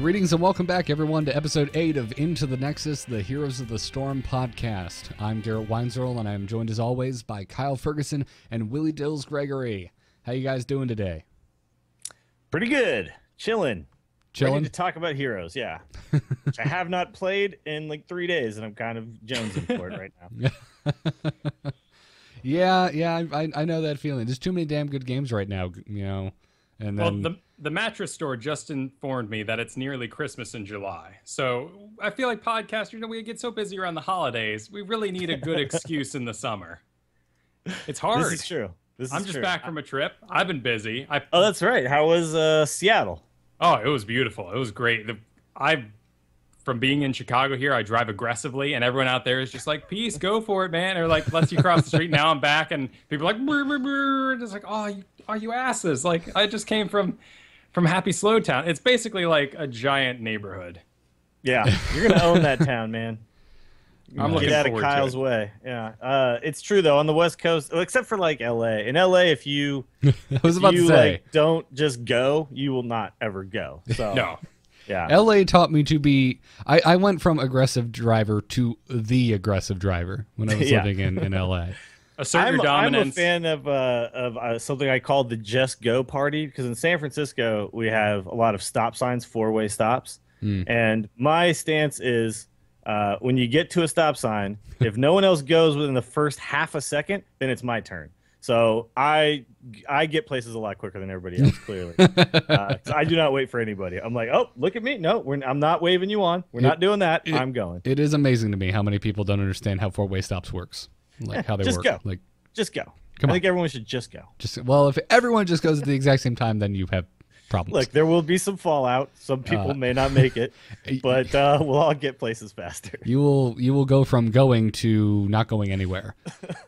Greetings and welcome back, everyone, to episode 8 of Into the Nexus, the Heroes of the Storm podcast. I'm Garrett Weinzierl, and I am joined as always by Kyle Ferguson and Willie Dills Gregory. How you guys doing today? Pretty good. Chilling. Chilling? Ready to talk about Heroes, yeah. Which I have not played in like 3 days, and I'm kind of jonesing for it right now. Yeah, I know that feeling. There's too many damn good games right now, you know. And then... Well, the mattress store just informed me that it's nearly Christmas in July. So I feel like podcasters, we get so busy around the holidays. We really need a good excuse in the summer. It's hard. This is true. I'm just back from a trip. I've been busy. Oh, that's right. How was Seattle? Oh, it was beautiful. It was great. From being in Chicago here, I drive aggressively, and everyone out there is just like, peace, go for it, man. Or like, lets you cross the street. Now I'm back, and people are like, brr, brr, brr. Just like, oh, you asses. Like, I just came from Happy Slow Town. It's basically like a giant neighborhood. Yeah, you're going to own that town, man. I'm looking out forward of Kyle's to it. way. Yeah, it's true, though, on the West Coast, except for like L.A. In L.A., if you, I was about to say, like, don't just go, you will not ever go. So No. Yeah. LA taught me to be... I went from aggressive driver to the aggressive driver when I was living in LA. Assert your dominance. I'm a fan of something I call the Just Go party, because in San Francisco, we have a lot of stop signs, four-way stops. And my stance is when you get to a stop sign, if no one else goes within the first half a second, then it's my turn. So I get places a lot quicker than everybody else, clearly. So I do not wait for anybody. I'm like, oh, look at me. No, I'm not waving you on. We're not doing that. I'm going. It is amazing to me how many people don't understand how four-way stops works. Like how they just work. Go. Like, just go. Come on. I think everyone should just go. Well, if everyone just goes at the exact same time, then you have problems. Look, there will be some fallout. Some people may not make it, but we'll all get places faster. You will go from going to not going anywhere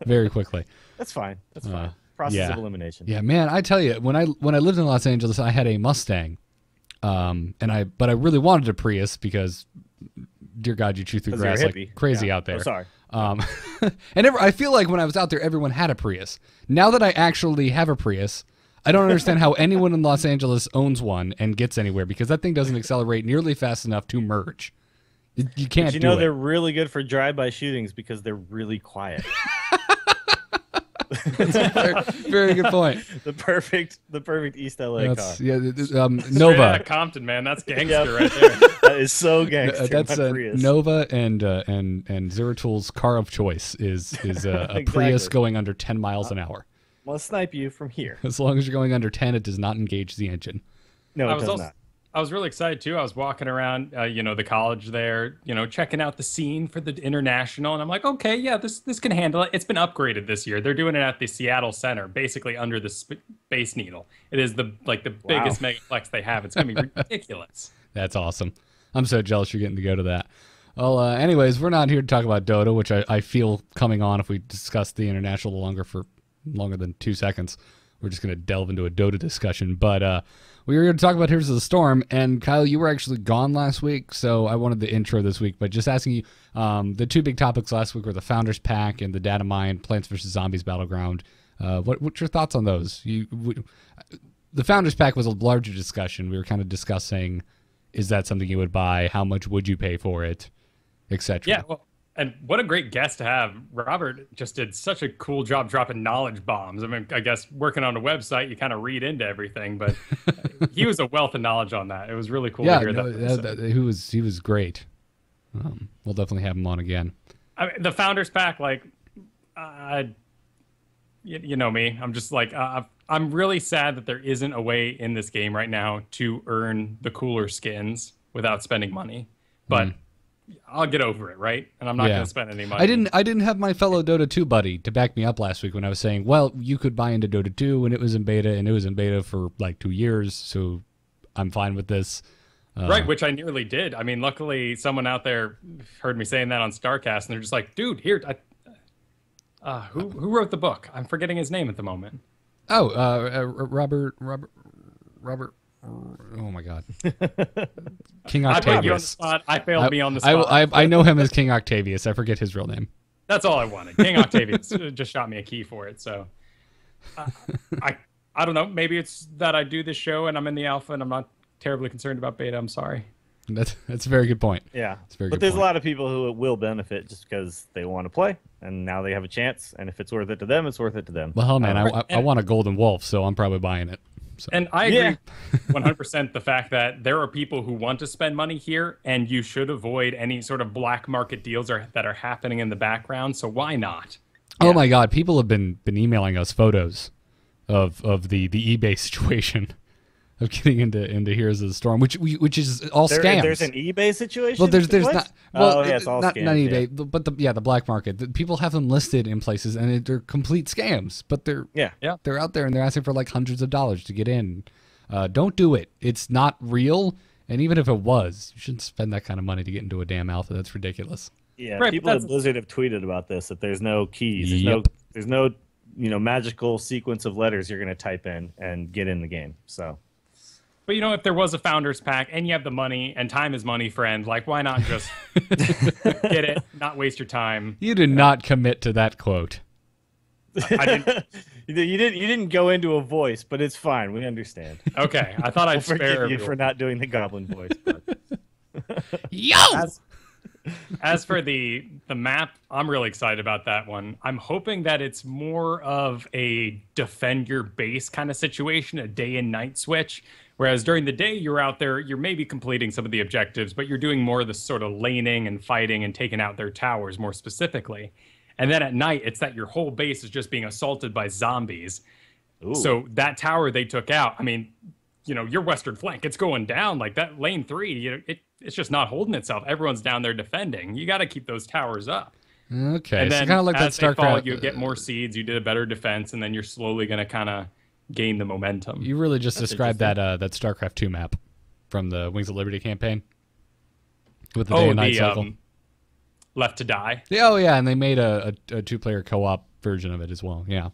very quickly. That's fine. That's fine. Process of elimination. Yeah, man, I tell you, when I lived in Los Angeles, I had a Mustang, but I really wanted a Prius because, dear God, you chew through grass like crazy out there. Oh, sorry. And I feel like when I was out there, everyone had a Prius. Now that I actually have a Prius, I don't understand how anyone in Los Angeles owns one and gets anywhere, because that thing doesn't accelerate nearly fast enough to merge. You can't. But you know they're really good for drive-by shootings because they're really quiet. That's a very good point. The perfect East LA car. Yeah, Straight Nova. out of Compton, man. That's gangster right there. That is so gangster. That's Nova and Zero Tool's car of choice is a Exactly. Prius going under 10 miles an hour. I'll snipe you from here. As long as you're going under 10, it does not engage the engine. No, it does not. I was really excited too. I was walking around, the college there, checking out the scene for the international, and I'm like, okay, yeah, this can handle it. It's been upgraded this year. They're doing it at the Seattle Center, basically under the Space Needle. It is the biggest megaplex they have. It's gonna be ridiculous. That's awesome. I'm so jealous you're getting to go to that. Well, anyways, we're not here to talk about Dota, which I feel coming on if we discuss the international longer than 2 seconds. We're just going to delve into a Dota discussion. But we were going to talk about Heroes of the Storm. And Kyle, you were actually gone last week, so I wanted the intro this week. But just asking you, the two big topics last week were the Founders Pack and the data mine Plants vs. Zombies Battleground. What's your thoughts on those? The Founders Pack was a larger discussion. We were kind of discussing, is that something you would buy? How much would you pay for it? Etc. Yeah, well, and what a great guest to have. Robert just did such a cool job dropping knowledge bombs. I mean, I guess working on a website, you kind of read into everything, but he was a wealth of knowledge on that. It was really cool to hear that. He was great. We'll definitely have him on again. I mean, the Founders Pack, like, you know me. I'm just like, I'm really sad that there isn't a way in this game right now to earn the cooler skins without spending money. But I'll get over it, right? And I'm not going to spend any money. I didn't have my fellow Dota 2 buddy to back me up last week when I was saying, well, you could buy into Dota 2 when it was in beta, and it was in beta for like 2 years, so I'm fine with this. Right, which I nearly did. I mean, luckily someone out there heard me saying that on StarCast, and they're just like, dude, here, who wrote the book? I'm forgetting his name at the moment. Oh, Robert. Oh my God, King Octavius. I failed me on the spot. I know him as King Octavius. I forget his real name. That's all I wanted. King Octavius just shot me a key for it. So I don't know. Maybe it's that I do this show and I'm in the alpha and I'm not terribly concerned about beta. I'm sorry. That's a very good point. Yeah, That's a very but good there's point. a lot of people who will benefit just because they want to play, and now they have a chance. And if it's worth it to them, it's worth it to them. Well, hell, man, I want a golden wolf, so I'm probably buying it. So. And I agree 100% the fact that there are people who want to spend money here, and you should avoid any sort of black market deals that are happening in the background. So why not? Oh my God, people have been emailing us photos of the eBay situation of getting into Heroes of the Storm, which is all scams. There's an eBay situation. Well, there's what? not. Well, yeah, it's all not scams, eBay, but the black market. People have them listed in places, and they're complete scams. But they're out there, and they're asking for like hundreds of dollars to get in. Don't do it. It's not real. And even if it was, you shouldn't spend that kind of money to get into a damn alpha. That's ridiculous. Yeah, right, people at Blizzard have tweeted about this, that there's no keys. There's no magical sequence of letters you're going to type in and get in the game. So. But if there was a founder's pack and you have the money and time is money, friend, like why not just get it, not waste your time? You did not commit to that quote. I didn't. You didn't go into a voice, but it's fine. We understand. Okay, I thought I'd spare Forgive you everyone. for not doing the goblin voice. But... Yo! As for the map, I'm really excited about that one. I'm hoping that it's more of a defend your base kind of situation, a day and night switch. Whereas during the day, you're out there, you're maybe completing some of the objectives, but you're doing more of the sort of laning and fighting and taking out their towers more specifically. And then at night, it's that your whole base is just being assaulted by zombies. Ooh. So that tower they took out, I mean, your western flank, it's going down. Like that lane 3, it's just not holding itself. Everyone's down there defending. You got to keep those towers up. Okay, and then so kind of like as that StarCraft. they fall, you get more seeds, you did a better defense, and then you're slowly going to kind of gain the momentum. You really just described that StarCraft 2 map from the Wings of Liberty campaign with the day and night cycle. Left to Die. Yeah, and they made a 2-player co-op version of it as well. Yeah,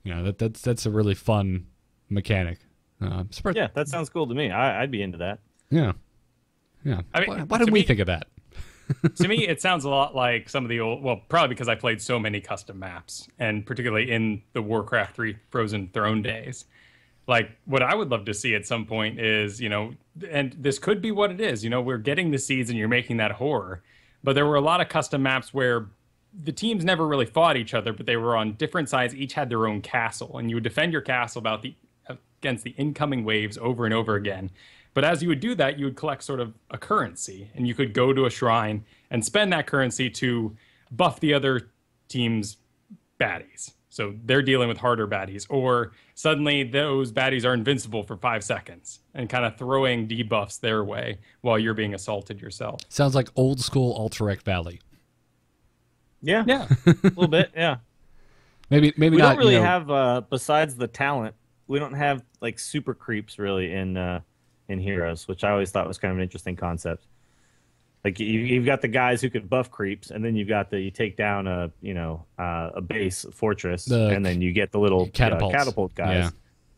that's a really fun mechanic. Yeah, that sounds cool to me. I'd be into that. Yeah. I mean, why didn't we think of that? To me, it sounds a lot like some of the old, well, probably because I played so many custom maps, and particularly in the Warcraft 3 Frozen Throne days. Like, what I would love to see at some point is, and this could be what it is, we're getting the seeds and you're making that horror. But there were a lot of custom maps where the teams never really fought each other, but they were on different sides, each had their own castle, and you would defend your castle against the incoming waves over and over again. But as you would do that, you would collect sort of a currency, and you could go to a shrine and spend that currency to buff the other team's baddies. So they're dealing with harder baddies, or suddenly those baddies are invincible for 5 seconds and kind of throwing debuffs their way while you're being assaulted yourself. Sounds like old school Alterac Valley. Yeah, a little bit. Yeah, maybe we not. We don't really have besides the talent. We don't have like super creeps really in Heroes, which I always thought was kind of an interesting concept. Like you've got the guys who could buff creeps, and then you've got you take down a base fortress, and then you get the little catapult guys. Yeah.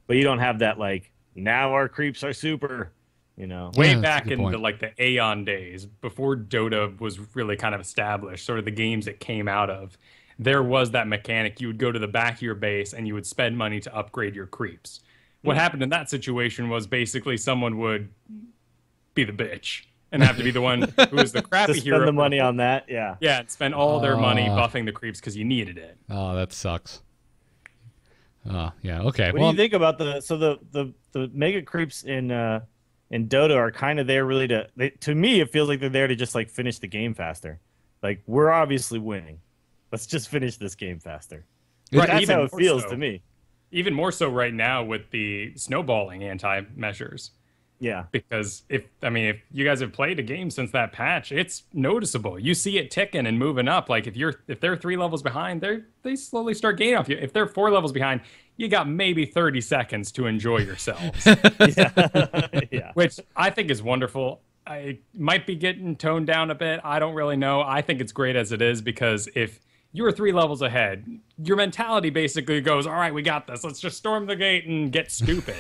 But you don't have that like now our creeps are super. Way back in the Aeon days, before Dota was really kind of established, sort of the games it came out of, there was that mechanic. You would go to the back of your base and you would spend money to upgrade your creeps. What happened in that situation was basically someone would be the bitch and have to be the one who was the crappy hero. Spend the money on that, yeah. Yeah, and spend all their money buffing the creeps because you needed it. Oh, that sucks. Yeah, okay. What do you think about the mega creeps in Dota are kind of there really to me, it feels like they're there to just like finish the game faster. Like, we're obviously winning. Let's just finish this game faster. Right, that's how it feels to me. Even more so right now with the snowballing anti-measures. Yeah. Because if you guys have played a game since that patch, it's noticeable. You see it ticking and moving up. Like if they're 3 levels behind, they slowly start gaining off you. If they're 4 levels behind, you got maybe 30 seconds to enjoy yourselves. Yeah. Which I think is wonderful. I might be getting toned down a bit. I don't really know. I think it's great as it is, because if you were 3 levels ahead, your mentality basically goes, all right, we got this. Let's just storm the gate and get stupid,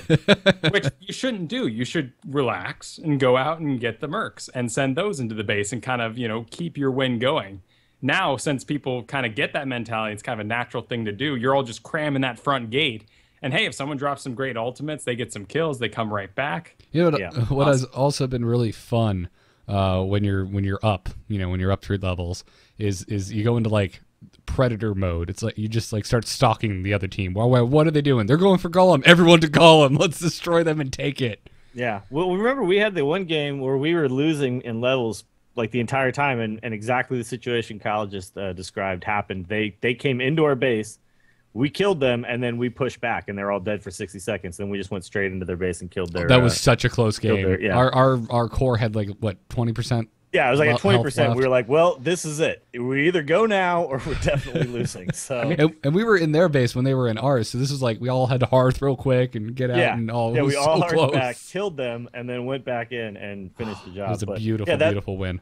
which you shouldn't do. You should relax and go out and get the mercs and send those into the base and kind of, keep your win going. Now, since people kind of get that mentality, it's kind of a natural thing to do. You're all just cramming that front gate, And hey, if someone drops some great ultimates, they get some kills, they come right back. You know what Awesome. has also been really fun when you're up, when you're up 3 levels, is you go into like predator mode. It's like you just like start stalking the other team. Well, what are they doing? They're going for Golem. Everyone to Golem. Let's destroy them and take it. Yeah. Well, remember we had the one game where we were losing in levels like the entire time, and exactly the situation Kyle just described happened. They came into our base, we killed them, and then we pushed back, and they're all dead for 60 seconds. Then we just went straight into their base and killed their. That was such a close game. Yeah. Our core had like what 20%. Yeah, it was like at 20%. left. We were like, well, this is it. We either go now or we're definitely losing. So and we were in their base when they were in ours. So this was like we all had to hearth real quick and get out and all. Yeah, it was we all so hearthed close. back, killed them, and then went back in and finished the job. It was a But, beautiful, beautiful win.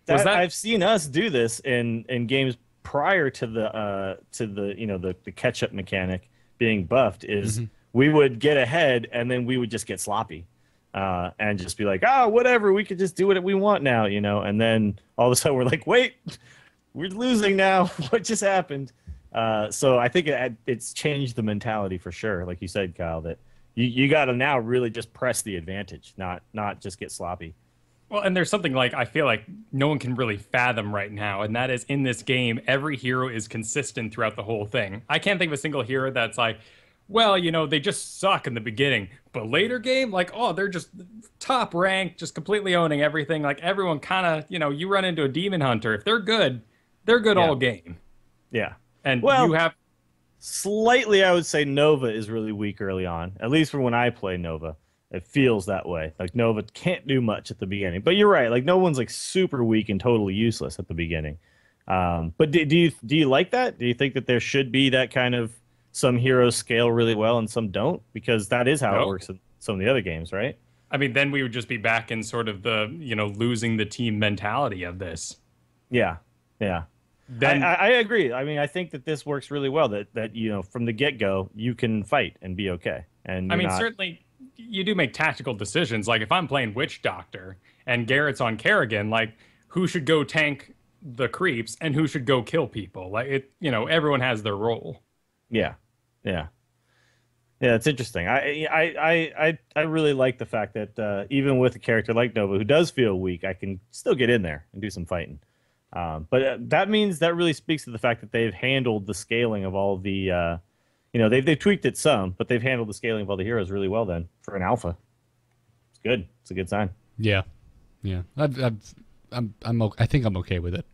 I've seen us do this in games prior to the the catch-up mechanic being buffed. Is we would get ahead and then we would just get sloppy. And just be like, whatever, we could just do what we want now, and then all of a sudden we're like, wait, we're losing now. What just happened? So I think it's changed the mentality for sure. Like you said, Kyle, that you got to now really just press the advantage, not just get sloppy. Well, and there's something like I feel like no one can really fathom right now, and that is in this game, every hero is consistent throughout the whole thing. I can't think of a single hero that's like, well, they just suck in the beginning, but later game, like, they're just top rank, just completely owning everything. Like everyone kind of, you run into a demon hunter. If they're good all game. Yeah. And you have slightly, I would say Nova is really weak early on, at least for when I play Nova. It feels that way. Like Nova can't do much at the beginning, but you're right. Like no one's like super weak and totally useless at the beginning. But do you like that? Do you think that there should be that kind of some heroes scale really well and some don't, because that is how it works in some of the other games, right? I mean, then we would just be back in sort of the, losing the team mentality of this. Yeah. Then I agree. I mean, I think that this works really well, that from the get-go, you can fight and be okay. And certainly you do make tactical decisions. Like if I'm playing Witch Doctor and Garrett's on Kerrigan, like who should go tank the creeps and who should go kill people? Like everyone has their role. Yeah, it's interesting. I really like the fact that even with a character like Nova, who does feel weak, I can still get in there and do some fighting. But that means that really speaks to the fact that they've handled the scaling of all the, they've tweaked it some, but they've handled the scaling of all the heroes really well. Then for an alpha, it's good. It's a good sign. Yeah. I think I'm okay with it.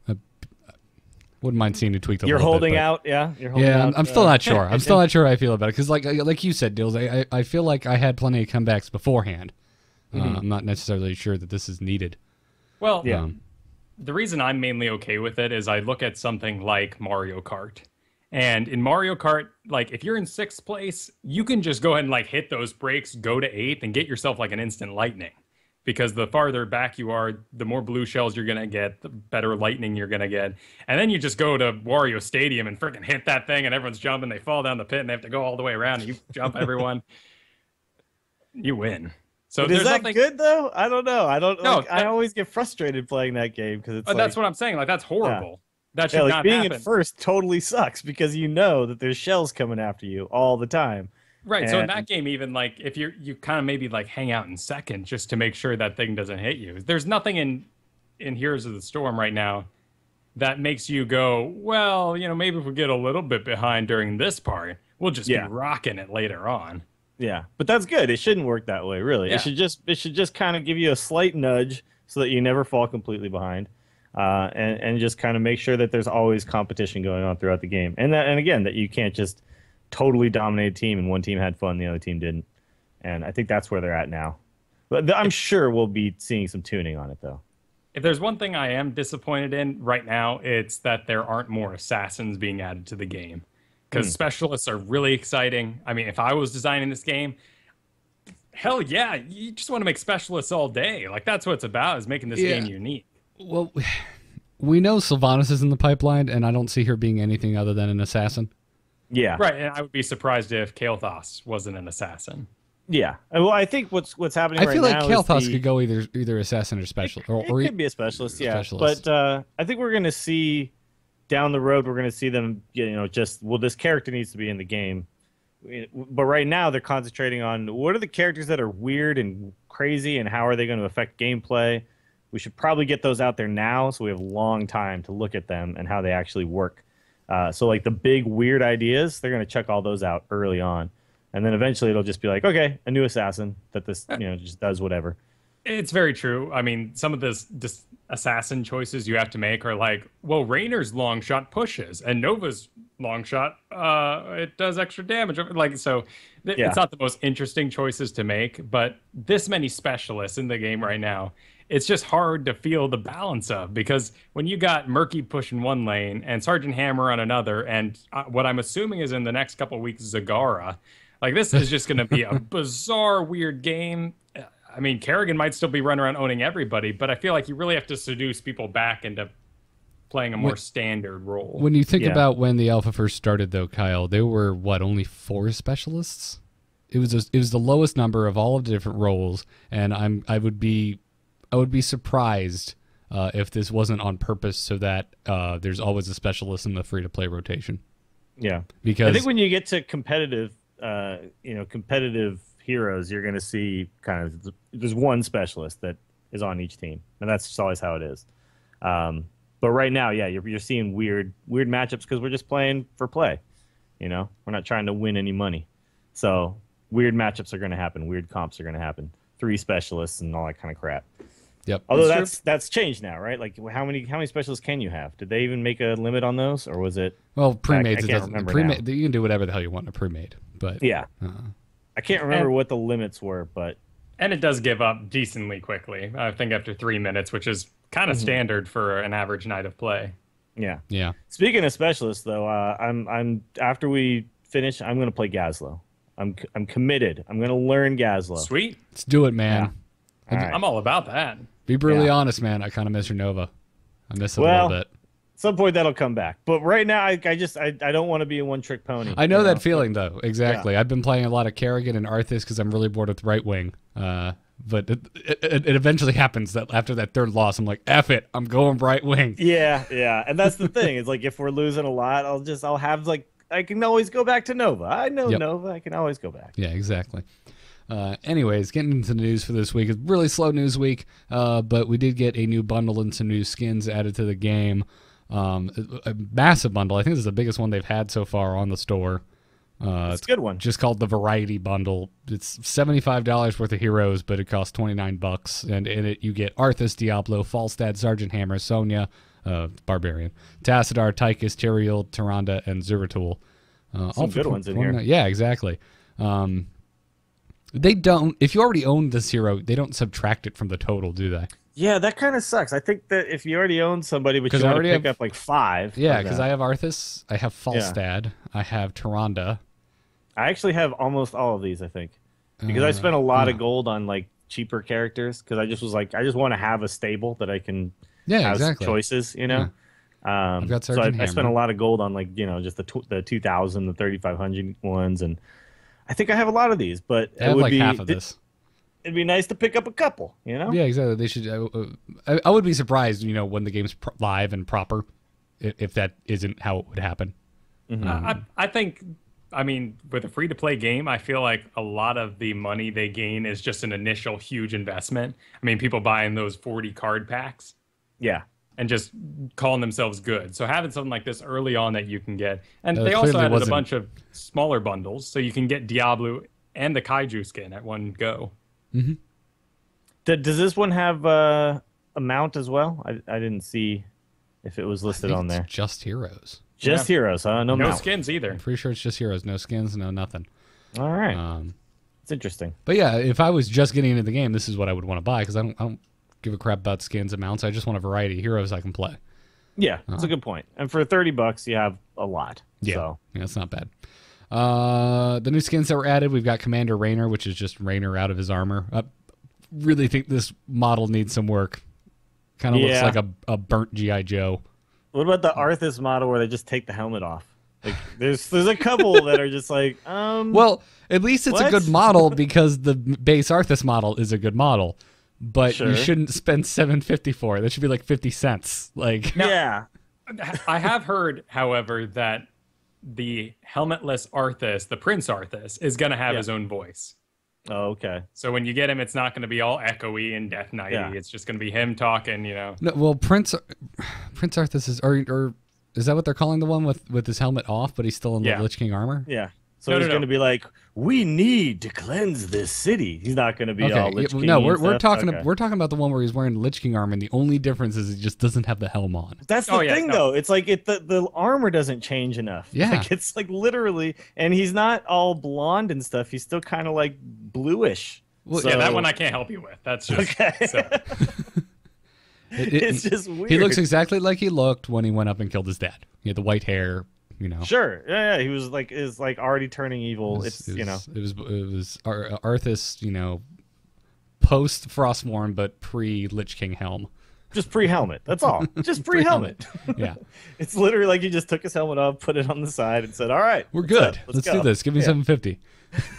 Wouldn't mind seeing it tweaked a You're little holding bit, out, yeah. You're holding out. I'm still not sure. I'm still not sure how I feel about it because, like you said, Dills, I feel like I had plenty of comebacks beforehand. I'm not necessarily sure that this is needed. Well, the reason I'm mainly okay with it is I look at something like Mario Kart, and in Mario Kart, like if you're in 6th place, you can just go ahead and like hit those brakes, go to 8th, and get yourself like an instant lightning. Because the farther back you are, the more blue shells you're going to get, the better lightning you're going to get. And then you just go to Wario Stadium and freaking hit that thing, and everyone's jumping. They fall down the pit, and they have to go all the way around, and you jump everyone. You win. So is that good, though? I don't know. I always get frustrated playing that game because it's that's what I'm saying. Like, that's horrible. That should not being happen. in first totally sucks because you know that there's shells coming after you all the time. Right, so in that game, even like if you kind of maybe like hang out in second just to make sure that thing doesn't hit you. There's nothing in Heroes of the Storm right now that makes you go, well, maybe if we get a little bit behind during this part, we'll just be rocking it later on. Yeah, but that's good. It shouldn't work that way, really. Yeah. It should just kind of give you a slight nudge so that you never fall completely behind, and just kind of make sure that there's always competition going on throughout the game, and again that you can't just totally dominate a team and one team had fun, the other team didn't. And I think that's where they're at now. But I'm sure we'll be seeing some tuning on it, though. If there's one thing I am disappointed in right now, it's that there aren't more assassins being added to the game. Because specialists are really exciting. I mean, if I was designing this game, hell yeah, you just want to make specialists all day. Like, that's what it's about, is making this game unique. Well, we know Sylvanas is in the pipeline, and I don't see her being anything other than an assassin. Yeah. Right, and I would be surprised if Kael'thas wasn't an assassin. Yeah. Well, I think what's happening right now I feel like Kael'thas could go either assassin or specialist. It could be a specialist, yeah. But I think we're going to see down the road, we're going to see them, this character needs to be in the game But right now they're concentrating on what are the characters that are weird and crazy, and how are they going to affect gameplay. We should probably get those out there now, so we have a long time to look at them and how they actually work. So like the big weird ideas, they're going to check all those out early on, and then eventually it'll just be like, okay, a new assassin that this just does whatever. It's very true. I mean, some of this assassin choices you have to make are like, well, Rainer's long shot pushes, and Nova's long shot, it does extra damage. Like, so it's not the most interesting choices to make, but this many specialists in the game right now, it's just hard to feel the balance of, because when you got Murky pushing one lane and Sergeant Hammer on another, and what I'm assuming is in the next couple of weeks, Zagara, like this is just going to be a bizarre, weird game. I mean, Kerrigan might still be running around owning everybody, but I feel like you really have to seduce people back into playing a more standard role. When you think about when the alpha first started, though, Kyle, there were, only 4 specialists? It was the lowest number of all of the different roles, and I would be surprised if this wasn't on purpose so that there's always a specialist in the free-to-play rotation. Yeah. Because I think when you get to competitive heroes, you're going to see kind of there's one specialist that is on each team, and that's just always how it is. But right now, you're seeing weird matchups because we're just playing for play. We're not trying to win any money, so weird matchups are going to happen. Weird comps are going to happen. 3 specialists and all that kind of crap. Yep. Although that's changed now, right? Like how many specialists can you have? Did they even make a limit on those, or was it? Well, pre-made. I can't remember now. You can do whatever the hell you want in a pre-made, but yeah. I can't remember what the limits were, but and it does give up decently quickly. I think after 3 minutes, which is kind of standard for an average night of play. Yeah. Yeah. Speaking of specialists, though, I'm after we finish, I'm going to play Gazlo. I'm committed. I'm going to learn Gazlo. Sweet. Let's do it, man. Yeah. All right. I'm all about that. Be brutally honest, man. I kind of miss your Nova. I miss it a little bit. At some point that'll come back, but right now I don't want to be a one-trick pony. I know that feeling though. Exactly. Yeah. I've been playing a lot of Kerrigan and Arthas because I'm really bored with right wing. But it eventually happens that after that 3rd loss, I'm like, F it, I'm going right wing. Yeah, and that's the thing. It's like if we're losing a lot, I'll have like I can always go back to Nova. I know Nova. I can always go back. Yeah, exactly. Anyways, getting into the news for this week. It's a really slow news week, but we did get a new bundle and some new skins added to the game. A massive bundle. I think this is the biggest one they've had so far on the store. It's a good one. Just called the Variety Bundle. It's $75 worth of heroes, but it costs $29. And in it, you get Arthas, Diablo, Falstad, Sergeant Hammer, Sonya, Barbarian, Tassadar, Tychus, Tyrael, Tyrande, and Zeratul. Some good ones in here. Yeah, exactly. They don't. If you already own this hero, they don't subtract it from the total, do they? Yeah, that kind of sucks. I think that if you already own somebody, but you want to pick up like 5. Yeah, because I have Arthas, I have Falstad, I have Tyrande. I actually have almost all of these, I think, because I spent a lot of gold on like cheaper characters because I just was like, I just want to have a stable that I can have choices, Yeah. I've got Sergeant I spent a lot of gold on like just the 2,000, the 3,500 ones, and I think I have a lot of these. But I have like half of this. It'd be nice to pick up a couple, Yeah, exactly. They should. I would be surprised, when the game's live and proper, if that isn't how it would happen. Mm-hmm. I think, with a free-to-play game, I feel like a lot of the money they gain is just an initial huge investment. People buying those 40 card packs. Yeah. And just calling themselves good. So having something like this early on that you can get. And they also added a bunch of smaller bundles, so you can get Diablo and the Kaiju skin at one go. Mm-hmm. Does this one have a mount as well? I didn't see if it was listed on there. Just heroes. Just heroes, huh? No mount. Skins either. I'm pretty sure it's just heroes. No skins, no nothing. All right. It's interesting. But yeah, if I was just getting into the game, this is what I would want to buy because I don't give a crap about skins and mounts. I just want a variety of heroes I can play. Yeah, that's a good point. And for $30, you have a lot. Yeah, so. Yeah, it's not bad. The new skins that were added, we've got Commander Raynor, which is just Raynor out of his armor. I really think this model needs some work. Kind of looks like a burnt G.I. Joe. What about the Arthas model where they just take the helmet off? Like, there's a couple that are just like, Well, at least it's a good model because the base Arthas model is a good model. But you shouldn't spend $7.50 for it. That should be like 50 cents. Like, yeah. I have heard, however, that the helmetless Arthas, the Prince Arthas, is going to have his own voice. Oh, okay. So when you get him, it's not going to be all echoey and Death Knighty. Yeah. It's just going to be him talking, No, well, Prince Arthas is, or is that what they're calling the one with his helmet off, but he's still in the Lich King armor? Yeah. So he's going to be like, we need to cleanse this city. He's not going to be all Lich King. No, we're talking about the one where he's wearing Lich King armor, and the only difference is he just doesn't have the helm on. That's the thing, though. It's like the armor doesn't change enough. Yeah, like, it's like literally, and he's not all blonde and stuff. He's still kind of like bluish. Well, so, yeah, that one I can't help you with. That's just okay. It's just weird. He looks exactly like he looked when he went up and killed his dad. He had the white hair. Sure. Yeah. He was like already turning evil. It was Arthas, post Frostmourne but pre Lich King helm. Just pre-helmet. That's all. Just pre-helmet. Yeah. It's literally like he just took his helmet off, put it on the side, and said, "All right, we're good. Let's do this. Give me 750."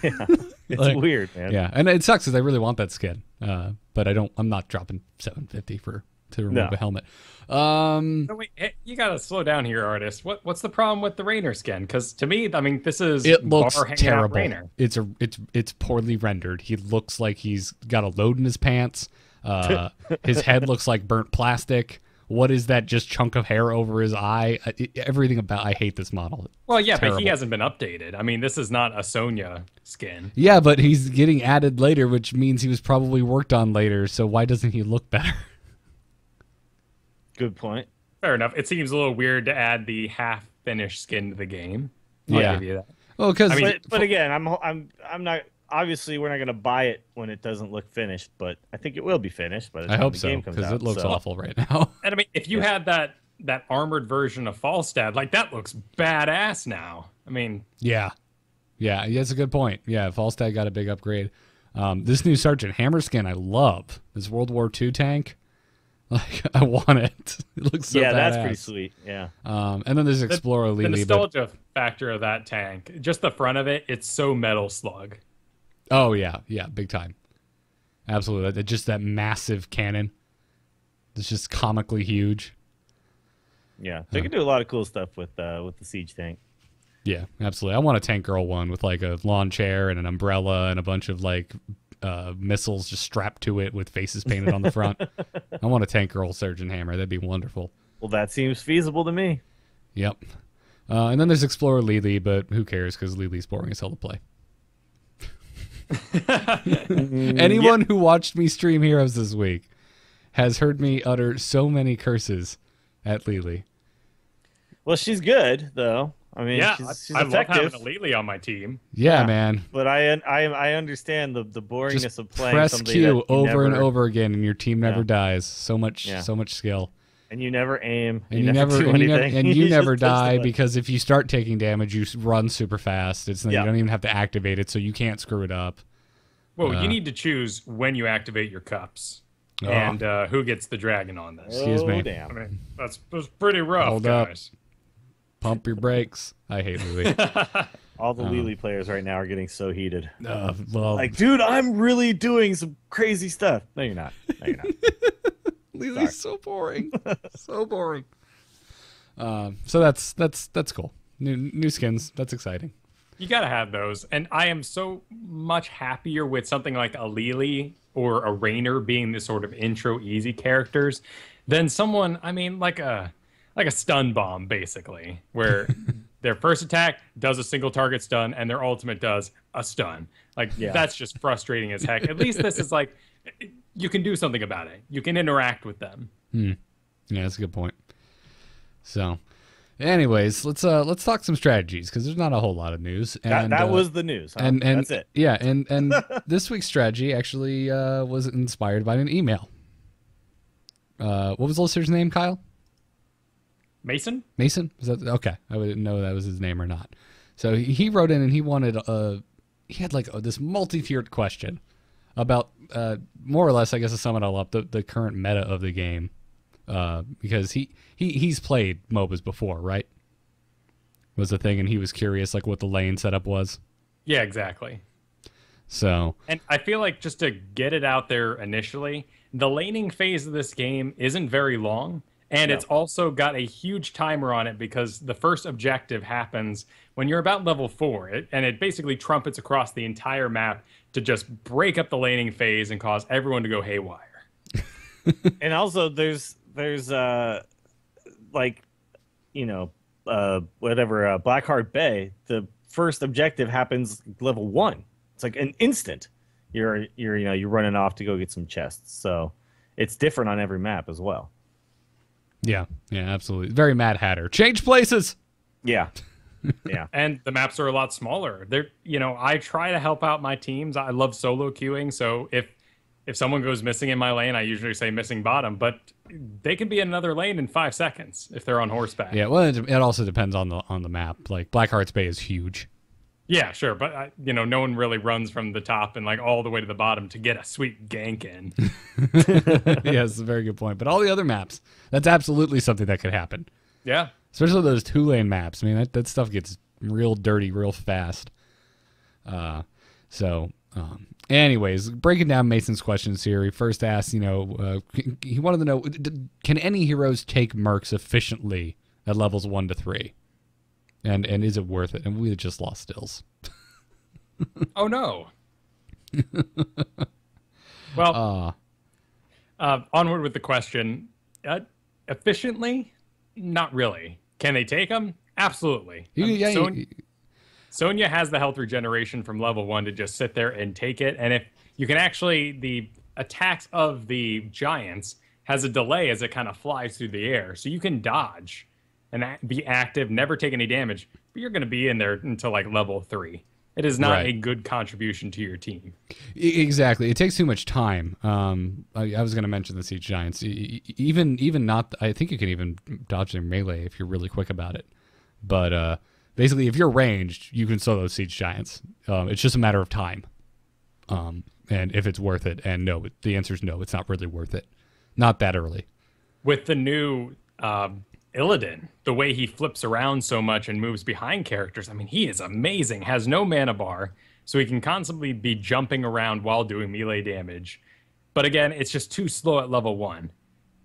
Yeah. It's weird, man. Yeah, and it sucks because I really want that skin, but I'm not dropping 750 to remove a helmet. No, wait, you gotta slow down here, artist. What's the problem with the Rainer skin? Because to me, I mean, this is it looks terrible. Rainer. It's poorly rendered. He looks like he's got a load in his pants. His head looks like burnt plastic. What is that just chunk of hair over his eye? Everything about I hate this model. Well, yeah, but he hasn't been updated. I mean, this is not a Sonya skin. Yeah, but he's getting added later, which means he was probably worked on later. So why doesn't he look better? Good point. Fair enough. It seems a little weird to add the half-finished skin to the game. I'll give you that. Well, because but again, I'm not. Obviously, we're not going to buy it when it doesn't look finished, but I think it will be finished by the time the game comes out. I hope so, because it looks awful right now. And I mean, if you had that armored version of Falstad, like, that looks badass now. I mean... Yeah, that's a good point. Yeah, Falstad got a big upgrade. This new Sergeant Hammer skin I love. This World War II tank. Like, I want it. It looks so badass. That's pretty sweet. Yeah. And then there's Explorer Lily. The nostalgia factor of that tank, just the front of it, it's so Metal Slug. Oh, yeah, big time. Absolutely. Just that massive cannon. It's just comically huge. Yeah, they can do a lot of cool stuff with the Siege tank. Yeah, absolutely. I want a Tank Girl one with like a lawn chair and an umbrella and a bunch of like missiles just strapped to it with faces painted on the front. I want a Tank Girl Surgeon Hammer. That'd be wonderful. Well, that seems feasible to me. Yep. And then there's Explorer Lily, but who cares because Lily's boring as hell to play. Anyone who watched me stream Heroes this week has heard me utter so many curses at Lily. Well, she's good though. I mean, she's I effective. love having a Lily on my team. Yeah, man. But I understand the boringness just of playing press something Q that over and over again, and your team never dies. So much skill. And you never aim. And you never do anything. And you never die because if you start taking damage, you run super fast. You don't even have to activate it, so you can't screw it up. Well, you need to choose when you activate your cups and who gets the dragon on this. Excuse me. Damn. I mean, that's pretty rough, Hold guys. Up. Pump your brakes. I hate Lily. All the Lily players right now are getting so heated. Well, like, dude, I'm really doing some crazy stuff. No, you're not. Lily's so boring. So boring. So that's cool. New skins. That's exciting. You gotta have those, and I am so much happier with something like a Lily or a Rainer being the sort of intro easy characters than someone. I mean, like a stun bomb, basically, where their first attack does a single target stun, and their ultimate does a stun. Like that's just frustrating as heck. At least this is like you can do something about it. You can interact with them. Yeah, that's a good point. So. Anyways, let's talk some strategies because there's not a whole lot of news. And, that was the news. Huh? And that's it. Yeah, and this week's strategy actually was inspired by an email. What was the listener's name, Kyle? Mason? Mason? Is that okay? I wouldn't know that was his name or not. So he wrote in and he wanted he had like this multi-tiered question about more or less, I guess, to sum it all up, the current meta of the game. Because he's played MOBAs before, right? Was the thing, and he was curious like what the lane setup was. Yeah, exactly. So, and I feel like just to get it out there initially, the laning phase of this game isn't very long, And No. it's also got a huge timer on it because the first objective happens when you're about level 4. And it basically trumpets across the entire map to just break up the laning phase and cause everyone to go haywire. And also there's like, whatever, Blackheart Bay, the first objective happens level 1. It's like an instant. You're running off to go get some chests. So it's different on every map as well. Yeah, absolutely. Very Mad Hatter. Change places. Yeah. Yeah. And the maps are a lot smaller. I try to help out my teams. I love solo queuing, so if someone goes missing in my lane, I usually say missing bottom, but they can be in another lane in 5 seconds if they're on horseback. Yeah, well, it also depends on the map. Like Blackheart's Bay is huge. Yeah, sure, but no one really runs from the top and like all the way to the bottom to get a sweet gank in. Yeah, that's a very good point. But all the other maps, that's absolutely something that could happen. Yeah. Especially those 2-lane maps. I mean, that stuff gets real dirty real fast. Anyways, breaking down Mason's questions here. He first asked, he wanted to know, can any heroes take mercs efficiently at levels 1 to 3? And is it worth it? And we just lost Stills. Oh, no. Well, onward with the question. Efficiently? Not really. Can they take them? Absolutely. Sonya has the health regeneration from level 1 to just sit there and take it. And if you can actually, the attacks of the giants has a delay as it kind of flies through the air. So you can dodge and be active, never take any damage, but you're going to be in there until like level 3. It is not a good contribution to your team. Exactly. It takes too much time. I was going to mention the siege giants. Even not, I think you can even dodge their melee if you're really quick about it. But basically, if you're ranged, you can solo siege giants. It's just a matter of time. And if it's worth it. And no, the answer is no, it's not really worth it. Not that early. With the new Illidan, the way he flips around so much and moves behind characters, I mean, he is amazing. Has no mana bar, so he can constantly be jumping around while doing melee damage. But again, it's just too slow at level 1.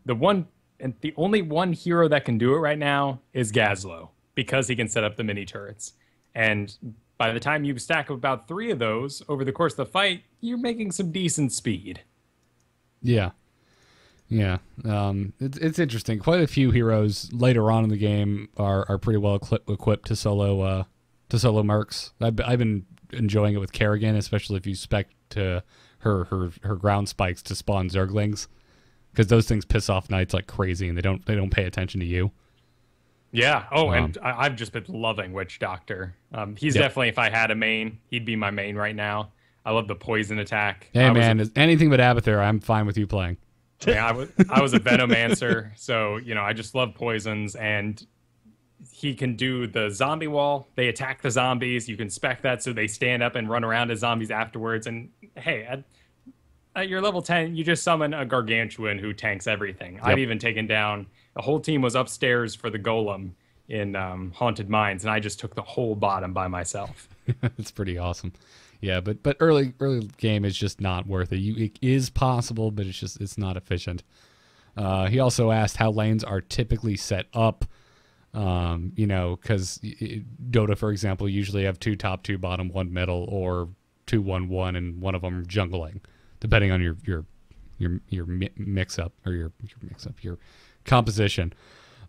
The only one hero that can do it right now is Gazlo, because he can set up the mini turrets. And by the time you stack up about 3 of those over the course of the fight, you're making some decent speed. Yeah. Yeah, it's interesting. Quite a few heroes later on in the game are pretty well equipped to solo mercs. I've been enjoying it with Kerrigan, especially if you spec to her ground spikes to spawn Zerglings, because those things piss off knights like crazy, and they don't pay attention to you. Yeah. Oh, and I've just been loving Witch Doctor. He's definitely, if I had a main, he'd be my main right now. I love the poison attack. Hey man, anything but Abathur, I'm fine with you playing. Yeah, I was a Venomancer, so I just love poisons, and he can do the zombie wall. They attack the zombies. You can spec that so they stand up and run around as zombies afterwards. And hey, at your level 10, you just summon a gargantuan who tanks everything. Yep. I've even taken down the whole team was upstairs for the golem in Haunted Mines, and I just took the whole bottom by myself. It's pretty awesome. Yeah, but early game is just not worth it. It is possible, but it's not efficient. He also asked how lanes are typically set up. Because Dota, for example, usually have 2 top, 2 bottom, 1 middle, or 2-1-1, and one of them jungling, depending on your mix up or your composition.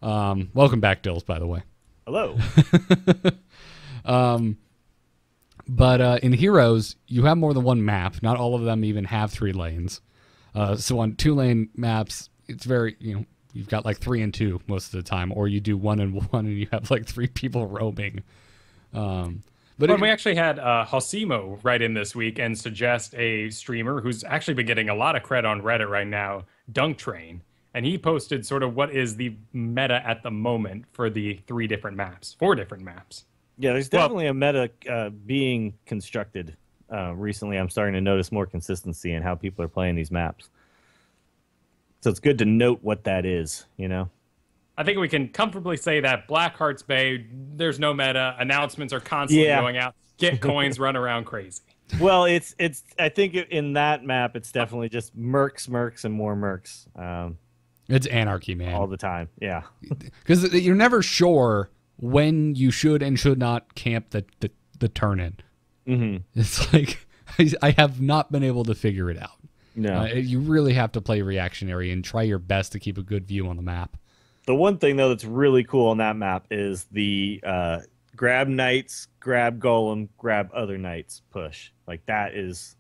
Welcome back, Dills, by the way. Hello. But in Heroes, you have more than one map. Not all of them even have 3 lanes. So on 2-lane maps, it's very, you've got like 3 and 2 most of the time, or you do 1 and 1 and you have like 3 people roaming. But we actually had Hosimo write in this week and suggest a streamer who's actually been getting a lot of cred on Reddit right now, Dunk Train. And he posted sort of what is the meta at the moment for the 4 different maps. Yeah, there's definitely a meta being constructed recently. I'm starting to notice more consistency in how people are playing these maps. So it's good to note what that is, I think we can comfortably say that Blackheart's Bay, there's no meta. Announcements are constantly going out. Get coins, run around crazy. Well, it's. I think in that map, it's definitely just mercs, and more mercs. It's anarchy, man. all the time. Yeah. Because you're never sure when you should and should not camp the turn-in. Mm-hmm. It's like I have not been able to figure it out. No. You really have to play reactionary and try your best to keep a good view on the map. The one thing, though, that's really cool on that map is the grab knights, grab golem, grab other knights push. Like, that is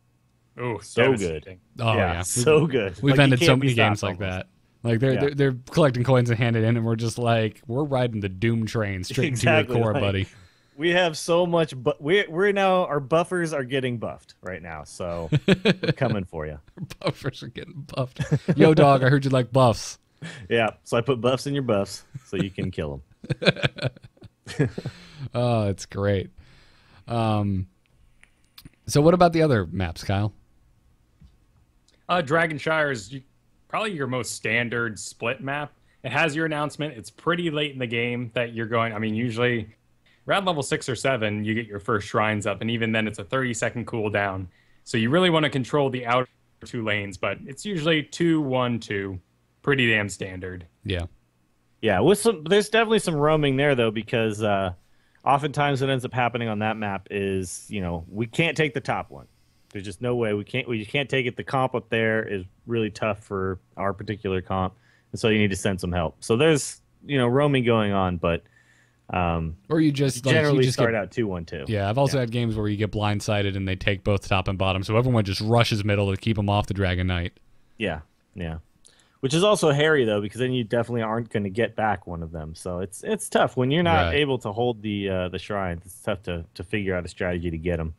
so good. Oh, yeah. So good. We've like, ended so many stopped games like almost. that. Like, they're collecting coins and handing in, and we're just like, we're riding the doom train straight Exactly, into your core, like, buddy. We have so much, but we're now, our buffers are getting buffed right now, so we're coming for you. Buffers are getting buffed. Yo, dog, I heard you like buffs. Yeah, so I put buffs in your buffs so you can kill them. Oh, it's great. So what about the other maps, Kyle? Dragonshire is probably your most standard split map. It has your announcement. It's pretty late in the game that you're going. I mean, usually around level 6 or 7, you get your first shrines up, and even then it's a 30-second cooldown. So you really want to control the outer 2 lanes, but it's usually 2, 1, 2. Pretty damn standard. Yeah. Yeah, there's definitely some roaming there, though, because oftentimes what ends up happening on that map is, we can't take the top one. There's just no way. We can't take it. The comp up there is really tough for our particular comp, and so you need to send some help. So there's, roaming going on, but or you just generally just start out 2-1-2. Yeah, I've also had games where you get blindsided and they take both top and bottom, so everyone just rushes middle to keep them off the Dragon Knight. Yeah. Which is also hairy, though, because then you definitely aren't going to get back one of them. So it's tough when you're not able to hold the shrines. It's tough to figure out a strategy to get them.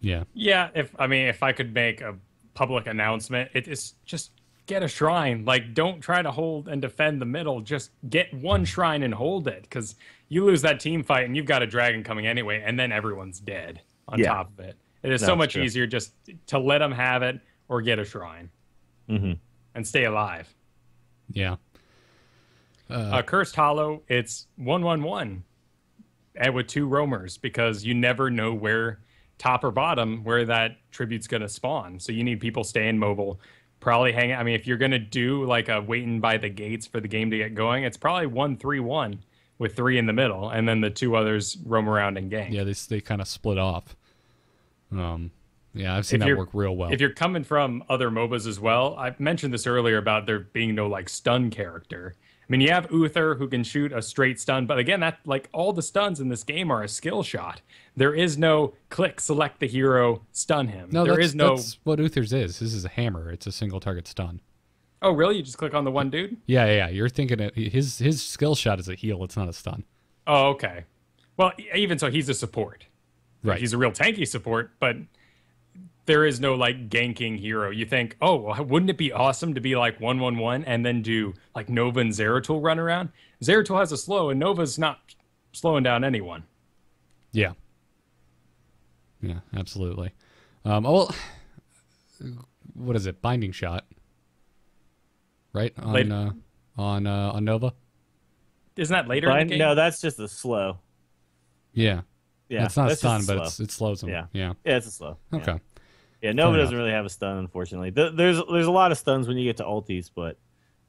Yeah. Yeah. If I could make a public announcement, it is just get a shrine. Like, don't try to hold and defend the middle. Just get one shrine and hold it, because you lose that team fight and you've got a dragon coming anyway, and then everyone's dead on top of it. It is so much easier just to let them have it or get a shrine. Mm-hmm. And stay alive. Yeah. Cursed Hollow, it's 1-1-1 and with 2 roamers, because you never know where top or bottom where that tribute's going to spawn. So you need people staying mobile, probably hang. I mean, if you're going to do like a waiting by the gates for the game to get going, it's probably 1-3-1 with 3 in the middle, and then the 2 others roam around and gank. Yeah, they kind of split off. Yeah, I've seen that work real well. If you're coming from other MOBAs as well, I've mentioned this earlier about there being no like stun character. I mean, you have Uther who can shoot a straight stun, but again, that like all the stuns in this game are a skill shot. There is no click, select the hero, stun him. No, that's what Uther's is. This is a hammer. It's a single target stun. Oh, really? You just click on the one dude? Yeah. You're thinking his skill shot is a heal. It's not a stun. Oh, okay. Well, even so, he's a support. Right. He's a real tanky support, but there is no like ganking hero. You think, oh, well, wouldn't it be awesome to be like 1-1-1 and then do like Nova and Zeratul run around? Zeratul has a slow, and Nova's not slowing down anyone. Yeah. Yeah, absolutely. Well, what is it? Binding shot, right? On Nova. Isn't that later in the game? No, that's just a slow. Yeah. Yeah, it's not a that's stun, just a but slow. it slows them. Yeah. It's a slow. Okay. Yeah, Nova doesn't really have a stun, unfortunately. There's a lot of stuns when you get to ultis, but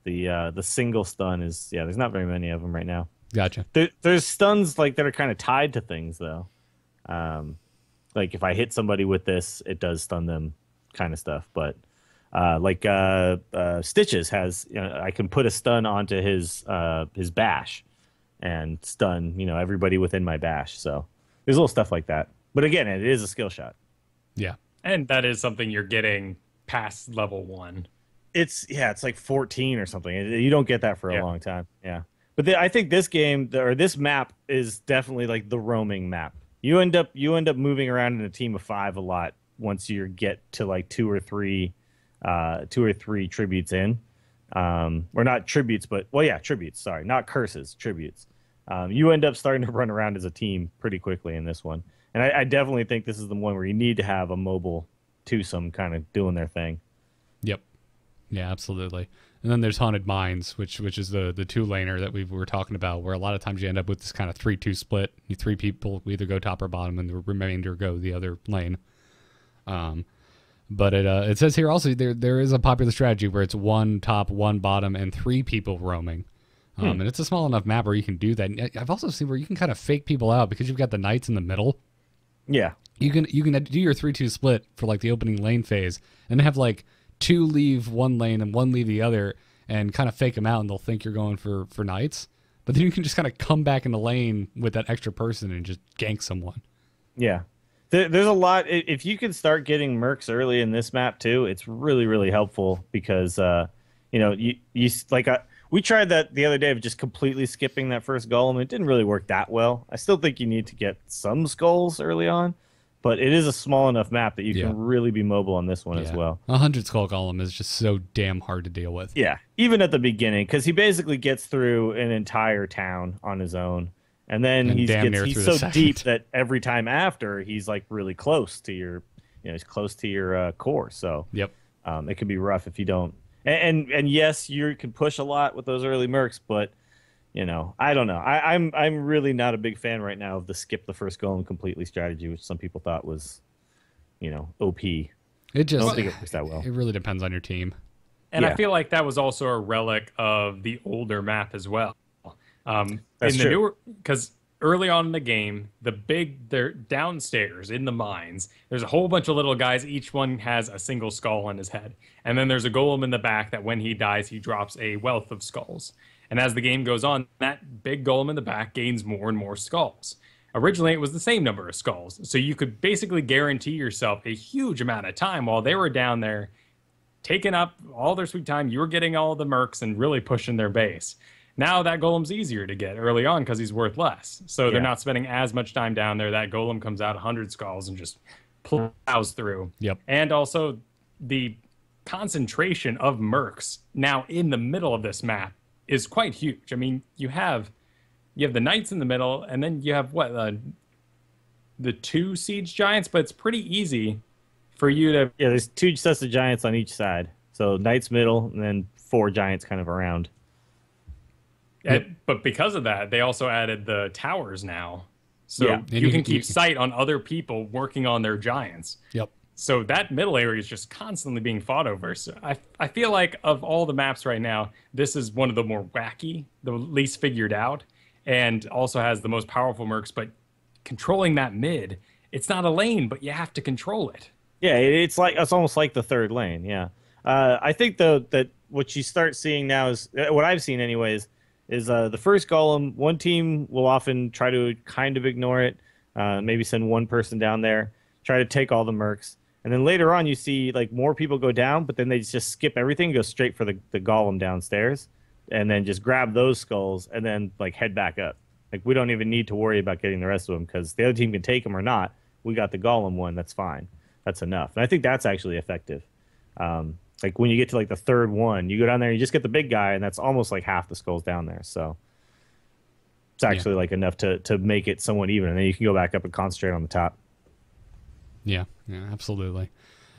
the single stun is there's not very many of them right now. Gotcha. There's stuns like that are kind of tied to things though. Like if I hit somebody with this, it does stun them, kind of stuff. But Stitches has, I can put a stun onto his bash and stun everybody within my bash. So there's little stuff like that. But again, it is a skill shot. Yeah. And that is something you're getting past level 1. It's like 14 or something. You don't get that for a long time. Yeah. But I think this game or this map is definitely like the roaming map. You end up moving around in a team of 5 a lot once you get to like 2 or 3 tributes in. Or not tributes, but tributes. Sorry, not curses, tributes. You end up starting to run around as a team pretty quickly in this one. And I definitely think this is the one where you need to have a mobile twosome kind of doing their thing. Yep. Yeah, absolutely. And then there's Haunted Mines, which is the 2-laner that we were talking about, where a lot of times you end up with this kind of 3-2 split. 3 people either go top or bottom, and the remainder go the other lane. But it says here also there is a popular strategy where it's 1 top, 1 bottom, and 3 people roaming. And it's a small enough map where you can do that. And I've also seen where you can kind of fake people out because you've got the knights in the middle. Yeah. You can do your 3-2 split for like the opening lane phase and have like 2 leave one lane and 1 leave the other and kind of fake them out, and they'll think you're going for knights. But then you can just kind of come back in the lane with that extra person and just gank someone. Yeah. There's a lot. If you can start getting mercs early in this map too, it's really, really helpful because, we tried that the other day of just completely skipping that first golem. It didn't really work that well. I still think you need to get some skulls early on, but it is a small enough map that you can really be mobile on this one as well. 100 skull golem is just so damn hard to deal with. Yeah, even at the beginning, because he basically gets through an entire town on his own. And then he's so deep that every time after, he's like really close to your, he's close to your core. So it could be rough if you don't. And yes, you can push a lot with those early mercs, but I don't know. I'm really not a big fan right now of the skip the first golem completely strategy, which some people thought was, OP. I don't think it works that well. It really depends on your team. And I feel like that was also a relic of the older map as well. That's true. Because early on in the game, they're downstairs in the mines. There's a whole bunch of little guys. Each one has a single skull on his head. And then there's a golem in the back that when he dies, he drops a wealth of skulls. And as the game goes on, that big golem in the back gains more and more skulls. Originally, it was the same number of skulls. So you could basically guarantee yourself a huge amount of time while they were down there taking up all their sweet time. You were getting all the mercs and really pushing their base. Now that golem's easier to get early on because he's worth less. So they're not spending as much time down there. That golem comes out 100 skulls and just plows through. Yep. And also the concentration of mercs now in the middle of this map is quite huge. I mean, you have the knights in the middle, and then you have the 2 siege giants, but it's pretty easy for you to... Yeah, there's 2 sets of giants on each side. So knights middle, and then 4 giants kind of around. But because of that, they also added the towers now. So you can keep sight on other people working on their giants. Yep. So that middle area is just constantly being fought over. So I feel like of all the maps right now, this is one of the more wacky, the least figured out, and also has the most powerful mercs. But controlling that mid, it's not a lane, but you have to control it. Yeah, it's almost like the third lane. Yeah. I think though that what you start seeing now is what I've seen anyways is the first golem. One team will often try to kind of ignore it, maybe send one person down there, try to take all the mercs. And then later on, you see like more people go down, but then they just skip everything, go straight for the golem downstairs, and then just grab those skulls and then like head back up. Like we don't even need to worry about getting the rest of them because the other team can take them or not. We got the golem one. That's fine. That's enough. And I think that's actually effective. Like when you get to like the third one, you go down there and you just get the big guy, and that's almost like half the skulls down there. So it's actually like enough to make it somewhat even, and then you can go back up and concentrate on the top. Yeah, absolutely.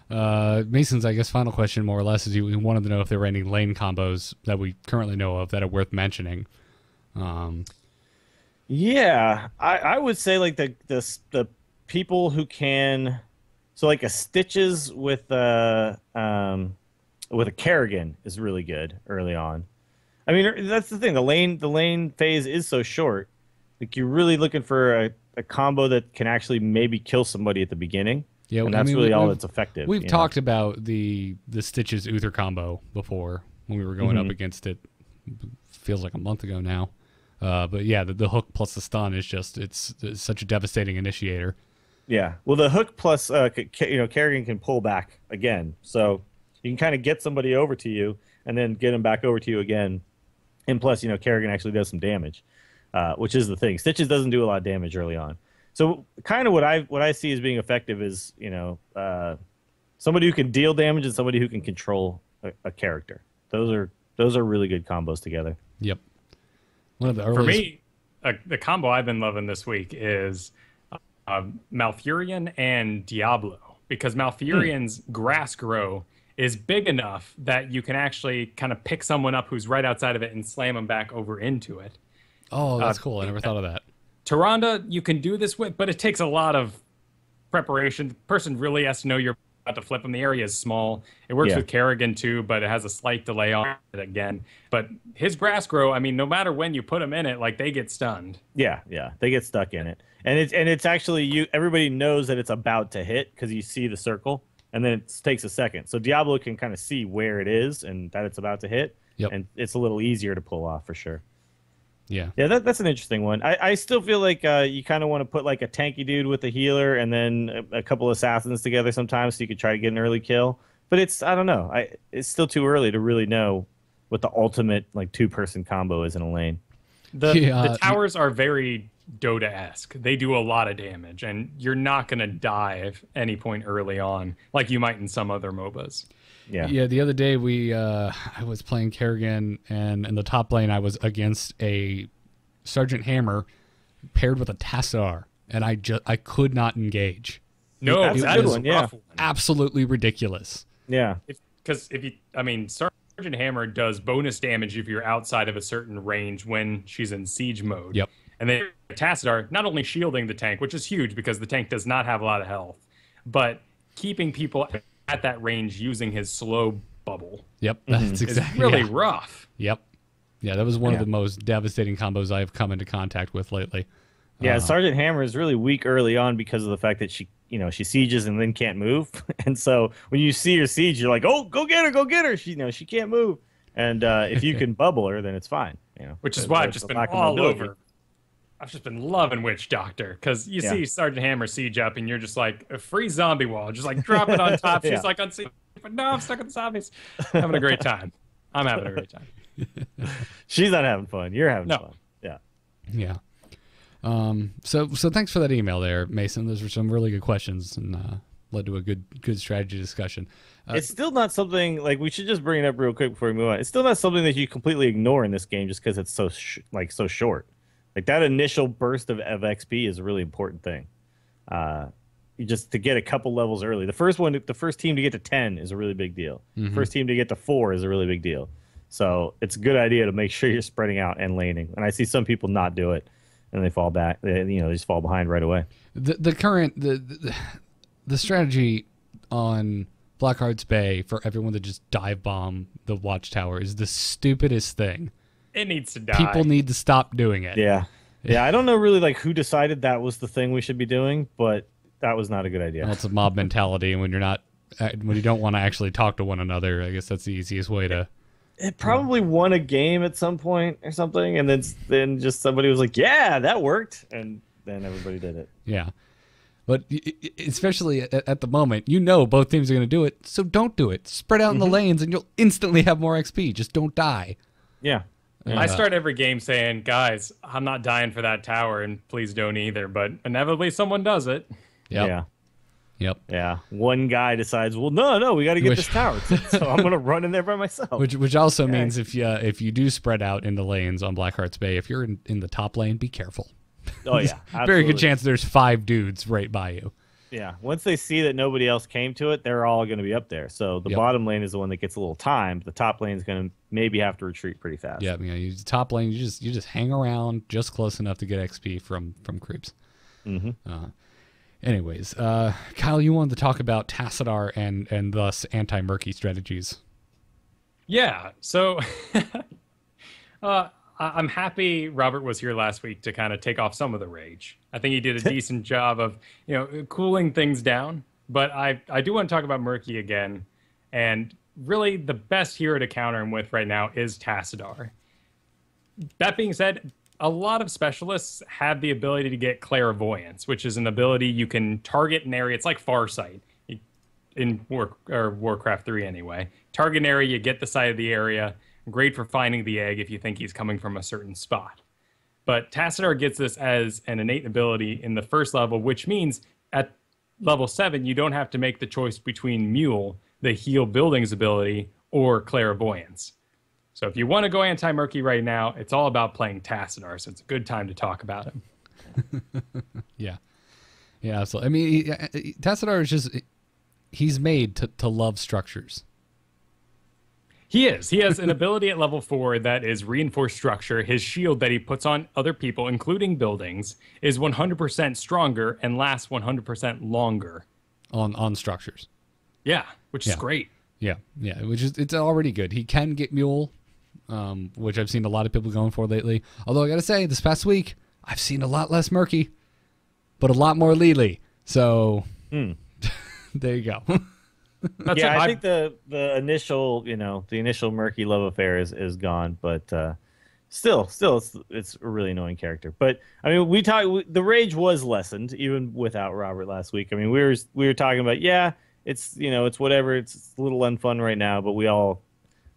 Mason's, I guess, final question more or less is you wanted to know if there were any lane combos that we currently know of that are worth mentioning. Yeah, I would say like the people who can, so like a Stitches with a Kerrigan is really good early on. I mean, that's the thing. The lane phase is so short. Like you're really looking for a combo that can actually maybe kill somebody at the beginning. Yeah, and that's really all that's effective. We've talked about the Stitches Uther combo before when we were going up against it. Feels like a month ago now. But yeah, the hook plus the stun is just it's such a devastating initiator. Yeah. Well, the hook plus Kerrigan can pull back again, so you can kind of get somebody over to you and then get them back over to you again. And plus, Kerrigan actually does some damage, which is the thing. Stitches doesn't do a lot of damage early on. So kind of what I see as being effective is somebody who can deal damage and somebody who can control a character. Those are really good combos together. Yep. One of the earliest... For me, the combo I've been loving this week is Malfurion and Diablo, because Malfurion's grass grow is big enough that you can actually kind of pick someone up who's right outside of it and slam them back over into it. Oh, that's cool. I never thought of that. Tyrande, you can do this with, but it takes a lot of preparation. The person really has to know your to flip him. The area is small. It works with Kerrigan too, but it has a slight delay on it again. But his grass grow, I mean, no matter when you put them in it, like they get stunned. Yeah, they get stuck in it, and it's actually everybody knows that it's about to hit because you see the circle, and then it takes a second. So Diablo can kind of see where it is and that it's about to hit, and it's a little easier to pull off for sure. Yeah, that's an interesting one. I still feel like you kind of want to put like a tanky dude with a healer and then a couple assassins together sometimes so you could try to get an early kill. But I don't know. It's still too early to really know what the ultimate like 2-person combo is in a lane. The towers are very Dota-esque. They do a lot of damage, and you're not going to die at any point early on like you might in some other MOBAs. Yeah. The other day I was playing Kerrigan, and in the top lane I was against a Sergeant Hammer paired with a Tassadar, and I could not engage. No, that's a good one. Yeah, absolutely ridiculous. Yeah, because Sergeant Hammer does bonus damage if you're outside of a certain range when she's in siege mode. Yep. And then Tassadar not only shielding the tank, which is huge because the tank does not have a lot of health, but keeping people at that range using his slow bubble. Yep, that's exactly really rough. Yep. Yeah, that was one of the most devastating combos I've come into contact with lately. Yeah, Sergeant Hammer is really weak early on because of the fact that she sieges and then can't move. And so when you see her siege, you're like, "Oh, go get her! She can't move." And if you can bubble her, then it's fine. Which is why I've just been all over. I've just been loving Witch Doctor because you see Sergeant Hammer siege up and you're just like a free zombie wall, just like drop it on top. She's like unsiege, but no, I'm stuck with the zombies. Having a great time. I'm having a great time. She's not having fun. You're having fun. Yeah. Yeah. So thanks for that email there, Mason. Those were some really good questions and led to a good strategy discussion. It's still not something like we should just bring it up real quick before we move on. It's still not something that you completely ignore in this game just because it's so short. Like that initial burst of XP is a really important thing. You just to get a couple levels early. The first team to get to 10 is a really big deal. The first team to get to 4 is a really big deal. So it's a good idea to make sure you're spreading out and laning. And I see some people not do it, and they fall back. They just fall behind right away. The current the strategy on Blackheart's Bay for everyone to just dive bomb the watchtower is the stupidest thing. It needs to die. People need to stop doing it. Yeah. I don't know really like who decided that was the thing we should be doing, but that was not a good idea. Well, it's a mob mentality, and when you don't want to actually talk to one another, I guess that's the easiest way to. It probably won a game at some point or something, and then just somebody was like, "Yeah, that worked," and then everybody did it. Yeah, but especially at the moment, both teams are going to do it, so don't do it. Spread out in the lanes, and you'll instantly have more XP. Just don't die. Yeah. I start every game saying, "Guys, I'm not dying for that tower, and please don't either." But inevitably, someone does it. Yep. Yeah. Yep. Yeah. One guy decides, well, no, we got to get this tower, so I'm going to run in there by myself. Which also means if you do spread out in the lanes on Blackheart's Bay, if you're in the top lane, be careful. Oh yeah, very good chance there's 5 dudes right by you. Yeah. Once they see that nobody else came to it, they're all going to be up there. So the bottom lane is the one that gets a little time. But the top lane is going to maybe have to retreat pretty fast. Yeah. You top lane, you just hang around just close enough to get XP from creeps. Anyways, Kyle, you wanted to talk about Tassadar and thus anti-murky strategies. Yeah. So I'm happy Robert was here last week to kind of take off some of the rage. I think he did a decent job of, cooling things down. But I do want to talk about Murky again. And really the best hero to counter him with right now is Tassadar. That being said, a lot of specialists have the ability to get clairvoyance, which is an ability you can target an area. It's like Farsight in Warcraft 3 anyway. Target an area, you get the side of the area. Great for finding the egg if you think he's coming from a certain spot. But Tassadar gets this as an innate ability in the first level, which means at level 7, you don't have to make the choice between Mule, the heal buildings ability, or clairvoyance. So if you want to go anti-murky right now, it's all about playing Tassadar, so it's a good time to talk about him. Yeah. So I mean, Tassadar is he's made to love structures. He is. He has an ability at level 4 that is reinforced structure. His shield that he puts on other people, including buildings, is 100% stronger and lasts 100% longer. On structures. Yeah, which is great. Yeah, it's already good. He can get Mule, which I've seen a lot of people going for lately. Although I got to say, this past week, I've seen a lot less Murky, but a lot more Lily. So there you go. I think the initial, the initial Murky love affair is gone, but still, it's a really annoying character. But I mean, the rage was lessened even without Robert last week. I mean, we were talking about it's it's whatever, it's a little unfun right now, but we all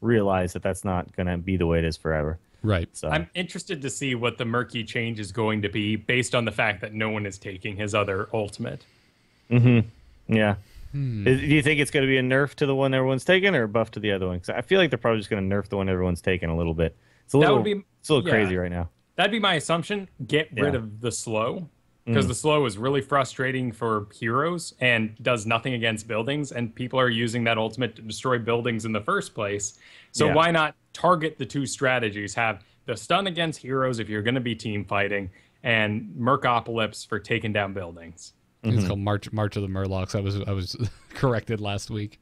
realize that that's not going to be the way it is forever. Right. So I'm interested to see what the Murky change is going to be based on the fact that no one is taking his other ultimate. Yeah. Do you think it's going to be a nerf to the one everyone's taking or a buff to the other one? Because I feel like they're probably just going to nerf the one everyone's taking a little bit. It's a little crazy right now. That'd be my assumption. Get rid of the slow, because the slow is really frustrating for heroes and does nothing against buildings, and people are using that ultimate to destroy buildings in the first place. So why not target the two strategies? Have the stun against heroes if you're going to be team fighting, and Mercopolis for taking down buildings. It's called March of the Murlocs. I was corrected last week.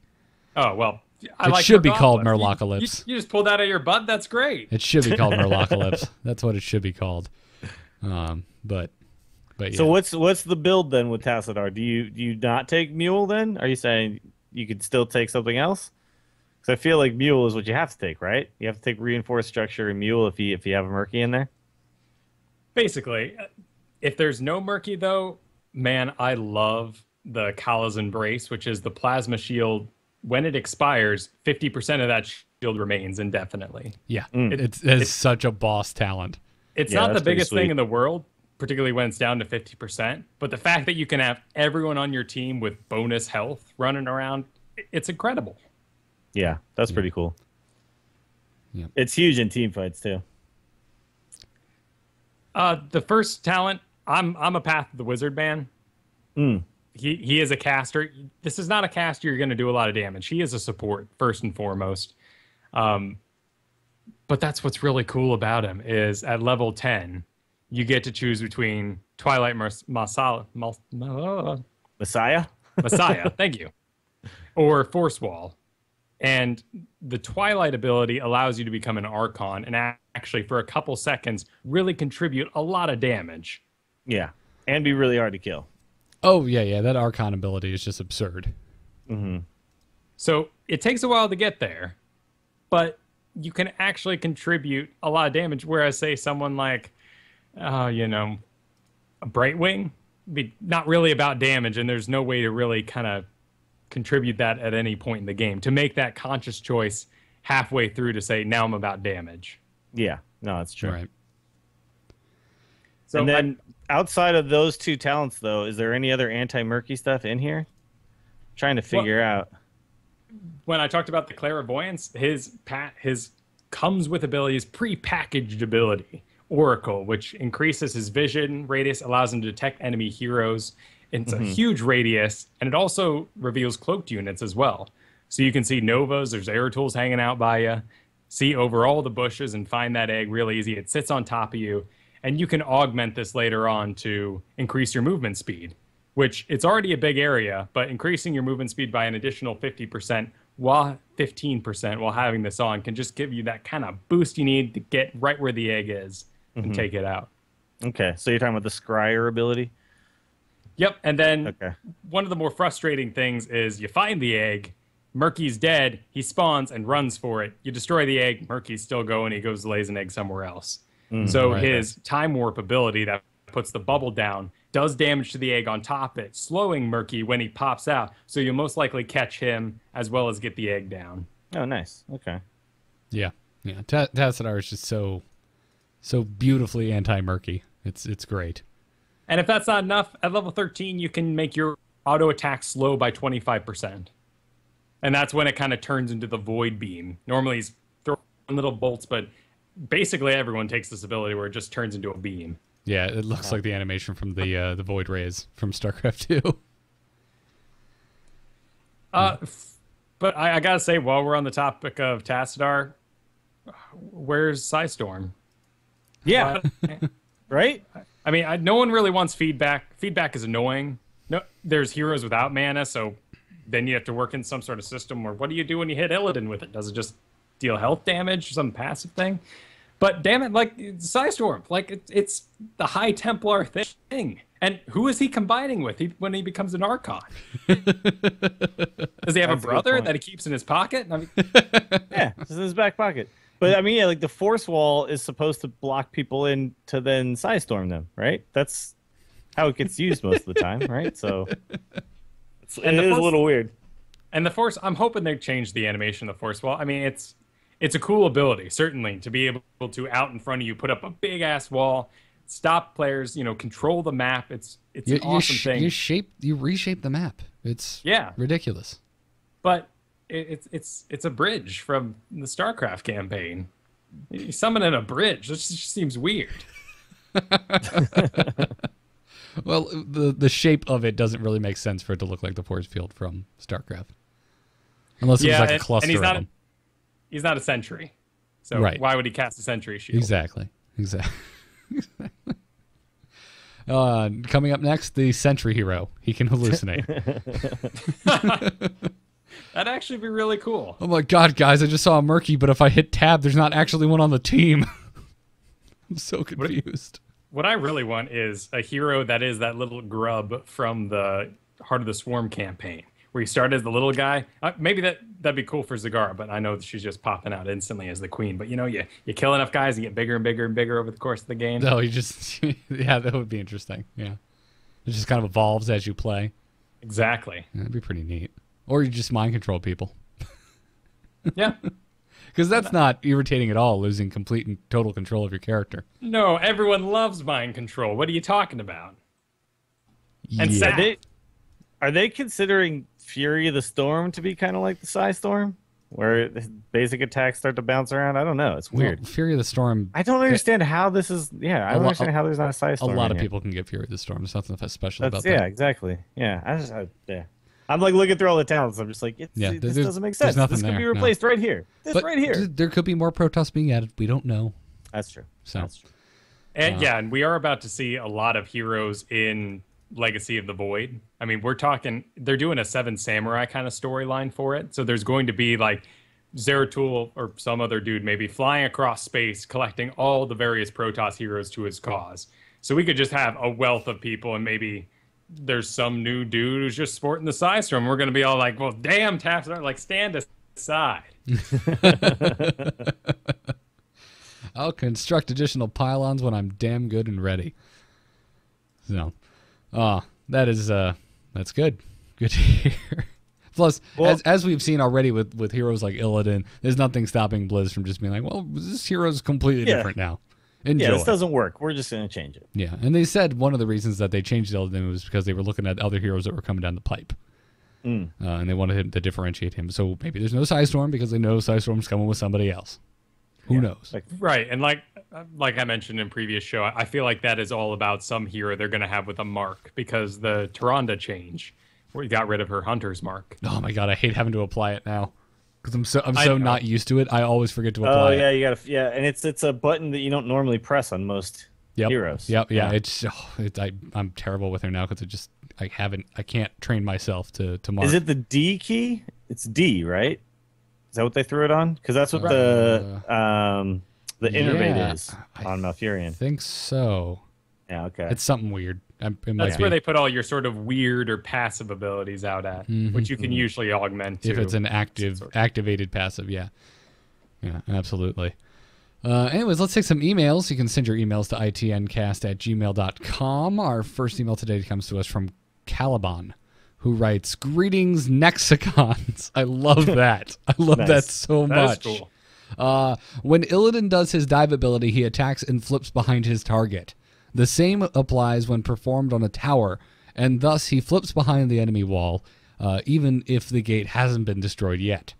Oh well, it should be called Murlocalypse. You just pulled that out of your butt. That's great. It should be called Murlocalypse. That's what it should be called. But yeah. So what's the build then with Tassadar? Do you not take Mule then? Are you saying you could still take something else? Because I feel like Mule is what you have to take, right? You have to take Reinforced Structure and Mule if you have a Murky in there. Basically, if there's no Murky though, man, I love the Kala's Embrace, which is the plasma shield. When it expires, 50% of that shield remains indefinitely. Yeah, it's such a boss talent. It's not the biggest thing in the world, particularly when it's down to 50%. But the fact that you can have everyone on your team with bonus health running around, it's incredible. Yeah, that's pretty cool. Yeah. It's huge in team fights too. The first talent, I'm a Path of the Wizard man. He is a caster. This is not a caster you're going to do a lot of damage. He is a support first and foremost. But that's what's really cool about him is at level 10, you get to choose between Twilight Messiah, thank you, or Force Wall. And the Twilight ability allows you to become an Archon and actually for a couple seconds really contribute a lot of damage. Yeah, and be really hard to kill. Oh, yeah, that Archon ability is just absurd. So it takes a while to get there, but you can actually contribute a lot of damage, whereas, say, someone like, a Brightwing, be not really about damage, and there's no way to really kind of contribute that at any point in the game. To make that conscious choice halfway through to say, now I'm about damage. Yeah, no, that's true. Right. So and then outside of those two talents, though, is there any other anti-murky stuff in here? I'm trying to figure out. When I talked about the clairvoyance, his comes with abilities, pre-packaged ability, Oracle, which increases his vision radius, allows him to detect enemy heroes. It's a huge radius, and it also reveals cloaked units as well. So you can see Novas, there's air tools hanging out by you, see over all the bushes and find that egg real easy. It sits on top of you. And you can augment this later on to increase your movement speed, which it's already a big area, but increasing your movement speed by an additional 15% while having this on can just give you that kind of boost you need to get right where the egg is and take it out. Okay, so you're talking about the Scryer ability? Yep, and then one of the more frustrating things is you find the egg, Murky's dead, he spawns and runs for it. You destroy the egg, Murky's still going, he goes lays an egg somewhere else. So his time warp ability that puts the bubble down does damage to the egg on top of it, slowing Murky when he pops out. So you'll most likely catch him as well as get the egg down. Oh, nice. Okay. Yeah. Tassadar is just so beautifully anti-murky. It's great. And if that's not enough, at level 13, you can make your auto attack slow by 25%. And that's when it kind of turns into the Void Beam. Normally he's throwing little bolts, but basically everyone takes this ability where it just turns into a beam. Yeah, it looks like the animation from the Void Rays from StarCraft 2. But I gotta say, while we're on the topic of Tassadar, where's Psystorm? Yeah, right? I mean, no one really wants feedback. Feedback is annoying. No, there's heroes without mana, so then you have to work in some sort of system where what do you do when you hit Illidan with it? Does it just deal health damage, some passive thing? But damn it, like Psystorm, like it's the High Templar thing. And who is he combining with when he becomes an Archon? Does he have a brother that he keeps in his pocket? I mean, yeah, it's in his back pocket. But I mean, yeah, like the Force Wall is supposed to block people in to then Psystorm them, right? That's how it gets used most of the time, right? So it is a little weird. And the Force, I'm hoping they change the animation of the Force Wall. I mean, it's a cool ability, certainly, to be able to, out in front of you, put up a big-ass wall, stop players, control the map. It's an awesome thing. You reshape the map. It's ridiculous. But it's a bridge from the StarCraft campaign. You summon in a bridge. This just seems weird. Well, the shape of it doesn't really make sense for it to look like the force field from StarCraft. Unless it was like a cluster of them. He's not a sentry. So why would he cast a sentry shield? Exactly. Coming up next, the sentry hero. He can hallucinate. That'd actually be really cool. Oh my god, guys, I just saw a Murky, but if I hit tab, there's not actually one on the team. I'm so confused. What I really want is a hero that is that little grub from the Heart of the Swarm campaign, where you start as the little guy. Maybe that'd be cool for Zagara, but I know that she's just popping out instantly as the queen. But you kill enough guys and get bigger and bigger and bigger over the course of the game. No, that would be interesting. Yeah, it just kind of evolves as you play. Exactly. That'd be pretty neat. Or you just mind control people. Yeah. Because that's not irritating at all, losing complete and total control of your character. No, everyone loves mind control. What are you talking about? And are they considering Fury of the Storm to be kind of like the Psystorm? Where basic attacks start to bounce around? I don't know. It's weird. Well, Fury of the Storm... I don't understand how this is... Yeah, I don't understand how there's not a Psystorm. A lot of people can get Fury of the Storm. There's nothing special about that. Yeah, exactly. Yeah, I'm like looking through all the talents. I'm just like, this doesn't make sense. This could be replaced right here. Right here. There could be more Protoss being added. We don't know. That's true. That's true. And and we are about to see a lot of heroes in Legacy of the Void. I mean, they're doing a Seven Samurai kind of storyline for it. So there's going to be like Zeratul or some other dude maybe flying across space, collecting all the various Protoss heroes to his cause. So we could just have a wealth of people, and maybe there's some new dude who's just sporting the Psystorm. We're going to be all like, well, damn, Tapstar, like, stand aside. I'll construct additional pylons when I'm damn good and ready. So, that's good. Good to hear. Plus, as we've seen already with heroes like Illidan, there's nothing stopping Blizz from just being like, well, this hero's completely different now. Enjoy. Yeah, this doesn't work. We're just going to change it. Yeah, and they said one of the reasons that they changed Illidan was because they were looking at other heroes that were coming down the pipe. And they wanted him to differentiate him. So maybe there's no Psystorm because they know Psystorm's coming with somebody else. Who knows? Right, and like I mentioned in previous show, I feel like that is all about some hero they're going to have with a mark, because the Tyrande change, where you got rid of her hunter's mark. Oh my god, I hate having to apply it now. Because I'm so not used to it, I always forget to apply it. Oh yeah, you gotta and it's a button that you don't normally press on most heroes. Yeah. I'm terrible with her now because I can't train myself to mark. Is it the D key? It's D, right? Is that what they threw it on? Because that's what the innervate is on Malfurion. I think so. Yeah, okay. It's something weird. That's where they put all your sort of weird or passive abilities out at, which you can usually augment to. If it's an activated passive, yeah, absolutely. Anyways, let's take some emails. You can send your emails to itncast@gmail.com. Our first email today comes to us from Caliban, who writes, "Greetings, Nexicons." I love that. I love that so much. That is cool. When Illidan does his dive ability, he attacks and flips behind his target. The same applies when performed on a tower, and thus he flips behind the enemy wall, even if the gate hasn't been destroyed yet.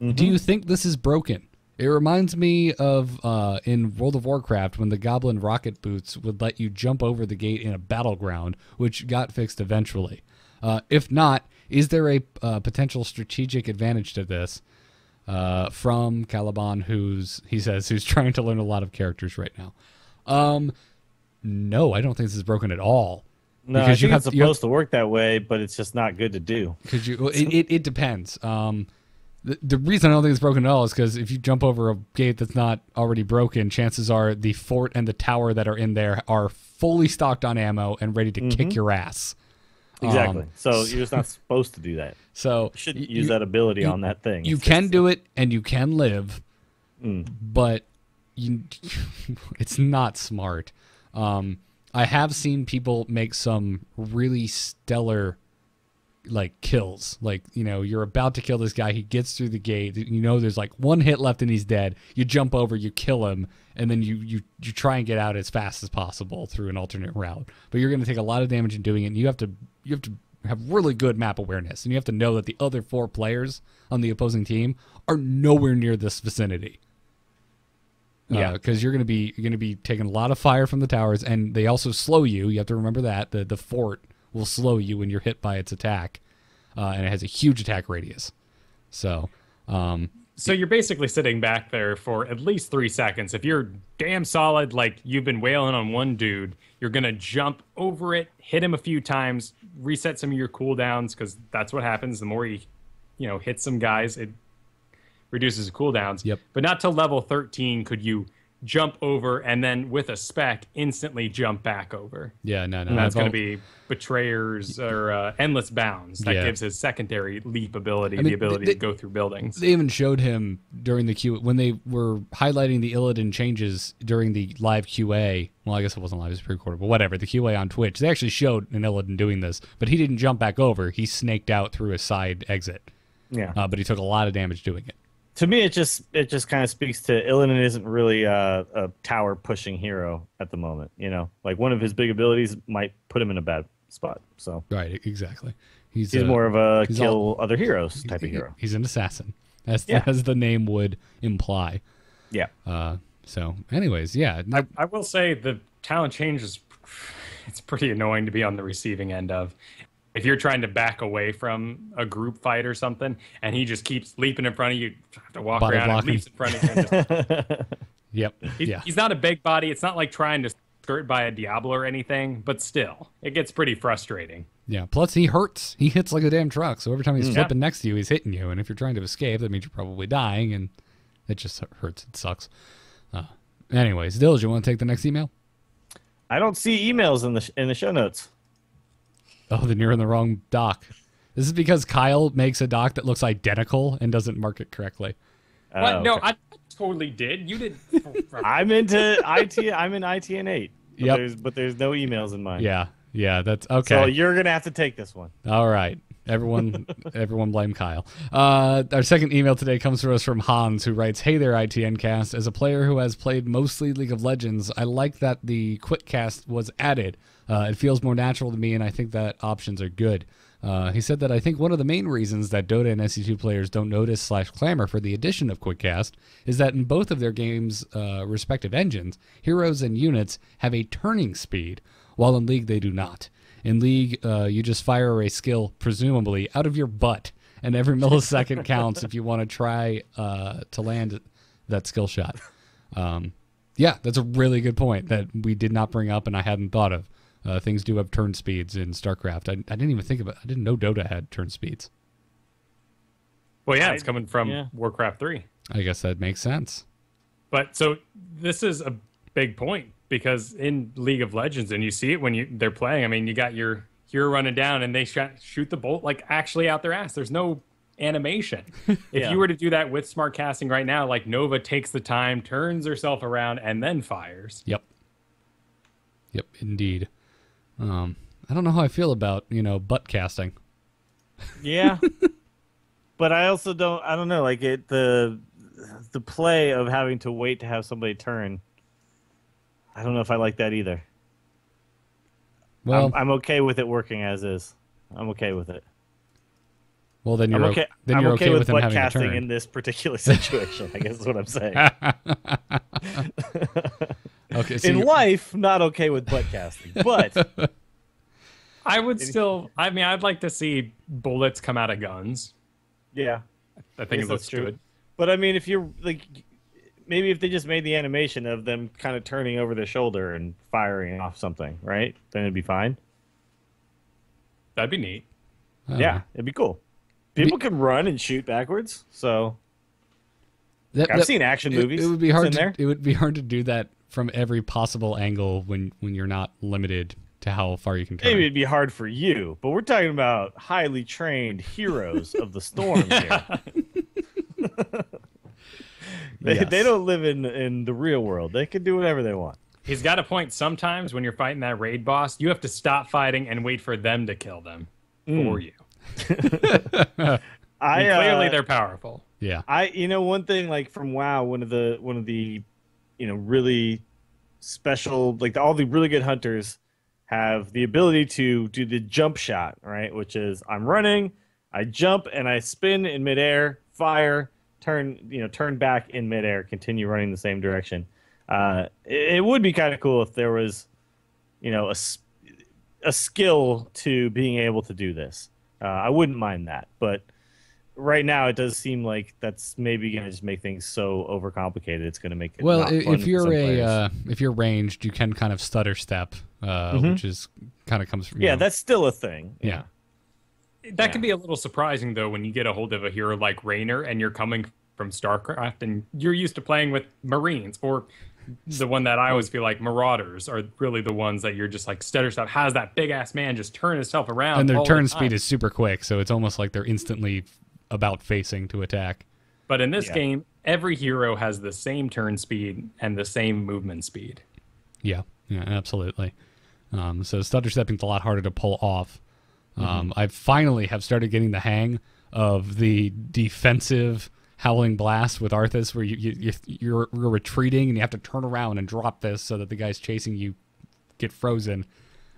Do you think this is broken? It reminds me of in World of Warcraft when the Goblin rocket boots would let you jump over the gate in a battleground, which got fixed eventually. If not, is there a potential strategic advantage to this? From Caliban, who's trying to learn a lot of characters right now. No, I don't think this is broken at all. No, I think it's supposed to work that way, but it's just not good to do. Because it depends. The reason I don't think it's broken at all is because if you jump over a gate that's not already broken, chances are the fort and the tower that are in there are fully stocked on ammo and ready to kick your ass. Exactly. So you're just not supposed to do that. So you shouldn't use that ability on that thing. You can do it and you can live, but it's not smart. I have seen people make some really stellar kills. You're about to kill this guy, he gets through the gate, there's one hit left and he's dead. You jump over, you kill him, and then you try and get out as fast as possible through an alternate route. But you're going to take a lot of damage in doing it, and you have to have really good map awareness, and you have to know that the other 4 players on the opposing team are nowhere near this vicinity. Because you're going to be taking a lot of fire from the towers, and they also slow you. You have to remember that the fort will slow you when you're hit by its attack, and it has a huge attack radius. So you're basically sitting back there for at least 3 seconds. If you're damn solid, like you've been wailing on one dude, you're gonna jump over it, hit him a few times, reset some of your cooldowns, because that's what happens. The more you hit some guys, it reduces the cooldowns. Yep. But not till level 13 could you jump over and then with a spec instantly jump back over. No. And that's going to be Betrayers or Endless Bounds. That gives his secondary leap ability, the ability to go through buildings. They even showed him during the when they were highlighting the Illidan changes during the live QA. Well, I guess it wasn't live, it was pre-recorded, but whatever, the QA on Twitch. They actually showed an Illidan doing this, but he didn't jump back over. He snaked out through a side exit. Yeah. But he took a lot of damage doing it. To me, it just kind of speaks to Illidan isn't really a tower pushing hero at the moment. One of his big abilities might put him in a bad spot. So right, exactly. He's more of a kill other heroes type of hero. He's an assassin, as the name would imply. Yeah. So, anyways, yeah. I will say the talent change it's pretty annoying to be on the receiving end of. If you're trying to back away from a group fight or something, and he just keeps leaping in front of you, you have to walk around and leaps in front of you. Yep. He's not a big body. It's not like trying to skirt by a Diablo or anything, but still, it gets pretty frustrating. Yeah. Plus, he hurts. He hits like a damn truck. So every time he's flipping next to you, he's hitting you. And if you're trying to escape, that means you're probably dying, and it just hurts. It sucks. Anyways, Dilge, you want to take the next email? I don't see emails in the show notes. Oh, then you're in the wrong doc. This is because Kyle makes a doc that looks identical and doesn't mark it correctly. What? Okay. No, I totally did. You did. I'm into IT. I'm in ITN 8. But there's no emails in mine. Yeah, that's okay. So you're gonna have to take this one. All right. Everyone blame Kyle. Our second email today comes to us from Hans, who writes, "Hey there, ITN Cast. As a player who has played mostly League of Legends, I like that the quick cast was added. It feels more natural to me, and I think that options are good." He said that I think one of the main reasons that Dota and SC2 players don't notice/clamor for the addition of Quickcast is that in both of their games' respective engines, heroes and units have a turning speed, while in League they do not. In League, you just fire a skill, presumably, out of your butt, and every millisecond counts if you want to try to land that skill shot. Yeah, that's a really good point that we did not bring up and I hadn't thought of. Things do have turn speeds in StarCraft. I didn't even think about it. I didn't know Dota had turn speeds. Well, yeah, it's coming from Warcraft 3. I guess that makes sense. But so this is a big point because in League of Legends, and you see it when they're playing, I mean, you got your hero running down and they shoot the bolt like actually out their ass. There's no animation. If you were to do that with smart casting right now, like Nova takes the time, turns herself around, and then fires. Yep, indeed. I don't know how I feel about, butt casting. Yeah. But I also don't know, like the play of having to wait to have somebody turn. I don't know if I like that either. Well, I'm okay with it working as is. I'm okay with it. Well, then you're okay. Then you're okay with him butt having casting to turn. in this particular situation. I guess is what I'm saying. Okay, so in life, not okay with butt casting, but I would still. I mean, I'd like to see bullets come out of guns. Yeah, I think it looks good. But I mean, if you're like, maybe if they just made the animation of them kind of turning over their shoulder and firing off something, right? Then it'd be fine. That'd be neat. Yeah, it'd be cool. People can run and shoot backwards, so I've seen action movies. It would be hard. It would be hard to do that from every possible angle when you're not limited to how far you can turn. Maybe it'd be hard for you, but we're talking about highly trained heroes of the storm here. They don't live in the real world. They can do whatever they want. He's got a point. Sometimes when you're fighting that raid boss, you have to stop fighting and wait for them to kill them for you. Clearly, they're powerful. Yeah. One thing, like from WoW, one of the really special, like all the really good hunters have the ability to do the jump shot, right? Which is I'm running, I jump and I spin in midair, fire, turn back in midair, continue running the same direction. It would be kind of cool if there was, a skill to being able to do this. I wouldn't mind that, but right now it does seem like that's maybe going to just make things so overcomplicated. It's going to make it not fun if you're if you're ranged, you can kind of stutter step, which is kind of comes from that's still a thing. Yeah. That can be a little surprising though when you get a hold of a hero like Raynor and you're coming from StarCraft and you're used to playing with Marines, or the one that I always feel like Marauders are really the ones that you're just like stutter step. How's that big ass man just turn himself around? And their turn speed is super quick, so it's almost like they're instantly about facing to attack. But in this game, every hero has the same turn speed and the same movement speed. Yeah, absolutely. So stutter stepping's a lot harder to pull off. I finally have started getting the hang of the defensive Howling Blast with Arthas, where you're retreating and you have to turn around and drop this so that the guys chasing you get frozen.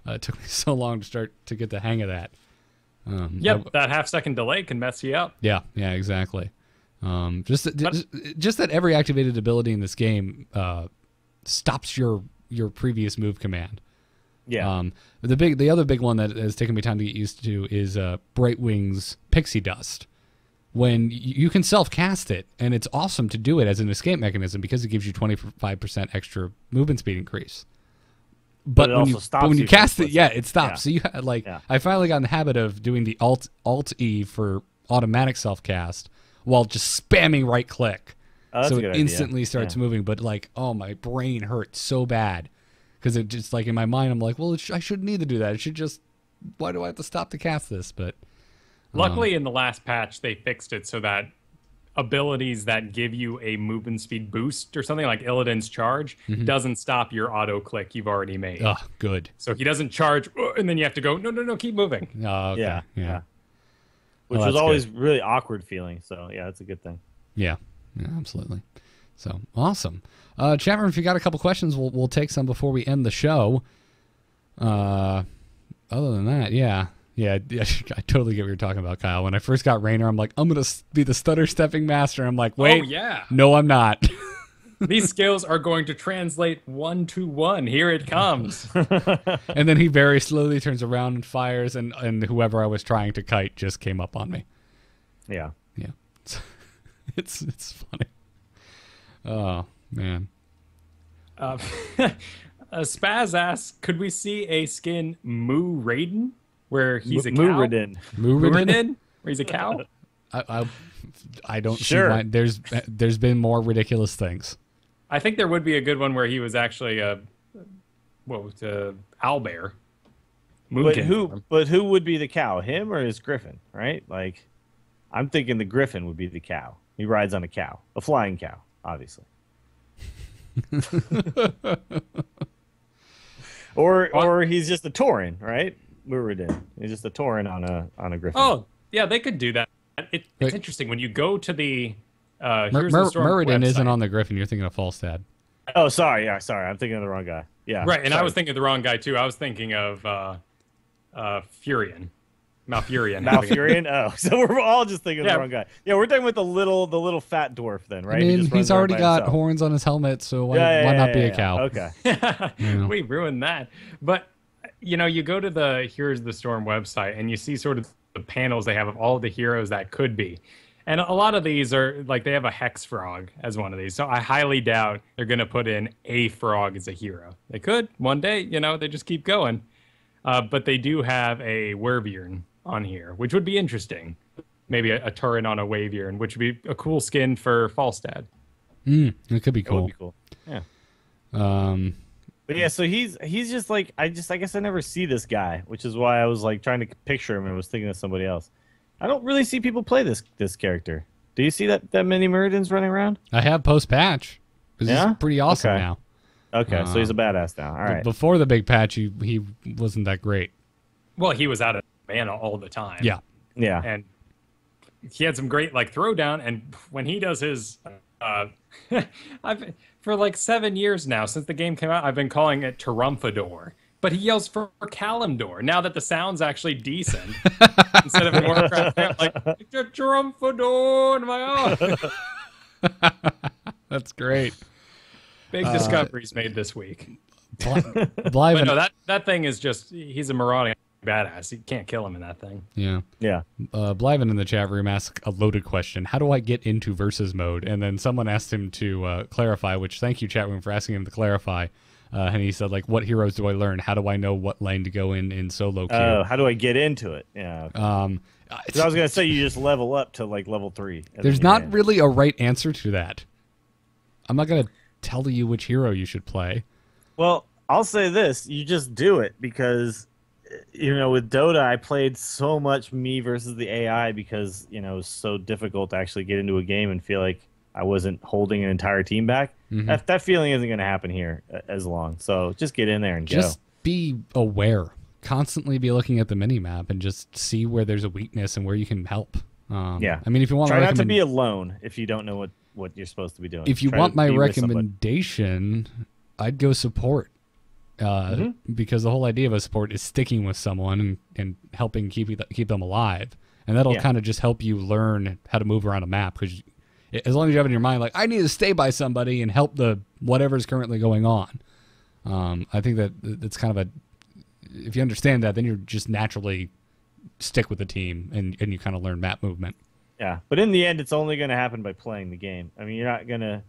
It took me so long to get the hang of that. That half-second delay can mess you up. Yeah, exactly. Just that every activated ability in this game stops your previous move command. Yeah. The other big one that has taken me time to get used to is Brightwing's Pixie Dust. When you can self-cast it, and it's awesome to do it as an escape mechanism because it gives you 25% extra movement speed increase. But when you cast it, it stops. So you I finally got in the habit of doing the Alt-E for automatic self-cast while just spamming right-click. So it instantly starts moving. But my brain hurts so bad because it just in my mind I'm like, well, I shouldn't need to do that. It should just, why do I have to stop to cast this? But luckily in the last patch they fixed it so that abilities that give you a movement speed boost or something like Illidan's charge doesn't stop your auto click you've already made. Oh, good. So he doesn't charge and then you have to go, no, keep moving. Oh, okay. Yeah. Which was always really awkward feeling. So yeah, that's a good thing. Yeah, absolutely. So awesome. Chat room, if you got a couple questions, we'll take some before we end the show. Other than that, yeah, I totally get what you're talking about, Kyle. When I first got Raynor, I'm like, I'm going to be the stutter stepping master. I'm like, wait, no, I'm not. These skills are going to translate 1-to-1. Here it comes. And then he very slowly turns around and fires, and whoever I was trying to kite just came up on me. Yeah. It's funny. Oh, man. Spaz asks, could we see a skin Moo Raiden? Where he's a cow? Muradin? Where he's a cow? I don't see why. There's been more ridiculous things. I think there would be a good one where he was actually owlbear. But who would be the cow? Him or his griffin, right? Like, I'm thinking the griffin would be the cow. He rides on a cow. A flying cow, obviously. Or he's just a tauren, right? Muradin. He's just a tauren on a griffin. Oh, yeah, they could do that. It's interesting when you go to the Muradin isn't on the griffin. You're thinking of Falstad. Oh, sorry. Yeah, sorry. I'm thinking of the wrong guy. Yeah, right. And I was thinking of the wrong guy too. I was thinking of Furion, Malfurion. Malfurion. Oh, so we're all just thinking of the wrong guy. Yeah, we're talking about the little fat dwarf then, right? I mean, he's already got horns on his helmet, so why not be a cow? Okay. We ruined that, but. You go to the Heroes of the Storm website and you see sort of the panels they have of all the heroes that could be. And a lot of these are, they have a Hex Frog as one of these. So I highly doubt they're going to put in a frog as a hero. They could one day, they just keep going. But they do have a Werviern on here, which would be interesting. Maybe a turret on a Waviern, which would be a cool skin for Falstad. It could be cool. That would be cool. Yeah. But yeah, so he's just like I guess I never see this guy, which is why I was like trying to picture him and was thinking of somebody else. I don't really see people play this character. Do you see that many Muradins running around? I have post-patch. He's pretty awesome now. Okay, so he's a badass now. All right. Before the big patch, he wasn't that great. Well, he was out of mana all the time. Yeah. Yeah. And he had some great like throwdown, and when he does his for like 7 years now since the game came out, I've been calling it Tarumphador, but he yells for Kalimdor now that the sound's actually decent. Instead of in Warcraft, I'm like Tarumphador, and I'm like, oh. That's great. Big discoveries made this week. Bliven, no, that thing is just—he's a marauding badass. You can't kill him in that thing. Yeah. Yeah. Bliven in the chat room asked a loaded question. How do I get into versus mode? And then someone asked him to clarify, which thank you, chat room, for asking him to clarify. And he said, like, what heroes do I learn? How do I know what lane to go in solo queue? Oh, how do I get into it? Yeah. Okay. I was going to say you just level up to, like, level 3. There's not really a right answer to that. I'm not going to tell you which hero you should play. Well, I'll say this. You just do it because, with Dota, I played so much me versus the AI because, it was so difficult to actually get into a game and feel like I wasn't holding an entire team back. Mm-hmm. That feeling isn't going to happen here as long. So just get in there and just be aware. Constantly be looking at the mini-map and just see where there's a weakness and where you can help. Yeah. I mean, if you want Try not to be alone if you don't know what you're supposed to be doing. If you want my recommendation, I'd go support. Because the whole idea of a support is sticking with someone and helping keep them alive. And that'll kind of just help you learn how to move around a map. Because as long as you have in your mind, like, I need to stay by somebody and help the whatever's currently going on. I think that's kind of if you understand that, then you're just naturally stick with the team and you kind of learn map movement. Yeah, but in the end, it's only going to happen by playing the game. I mean, you're not going to...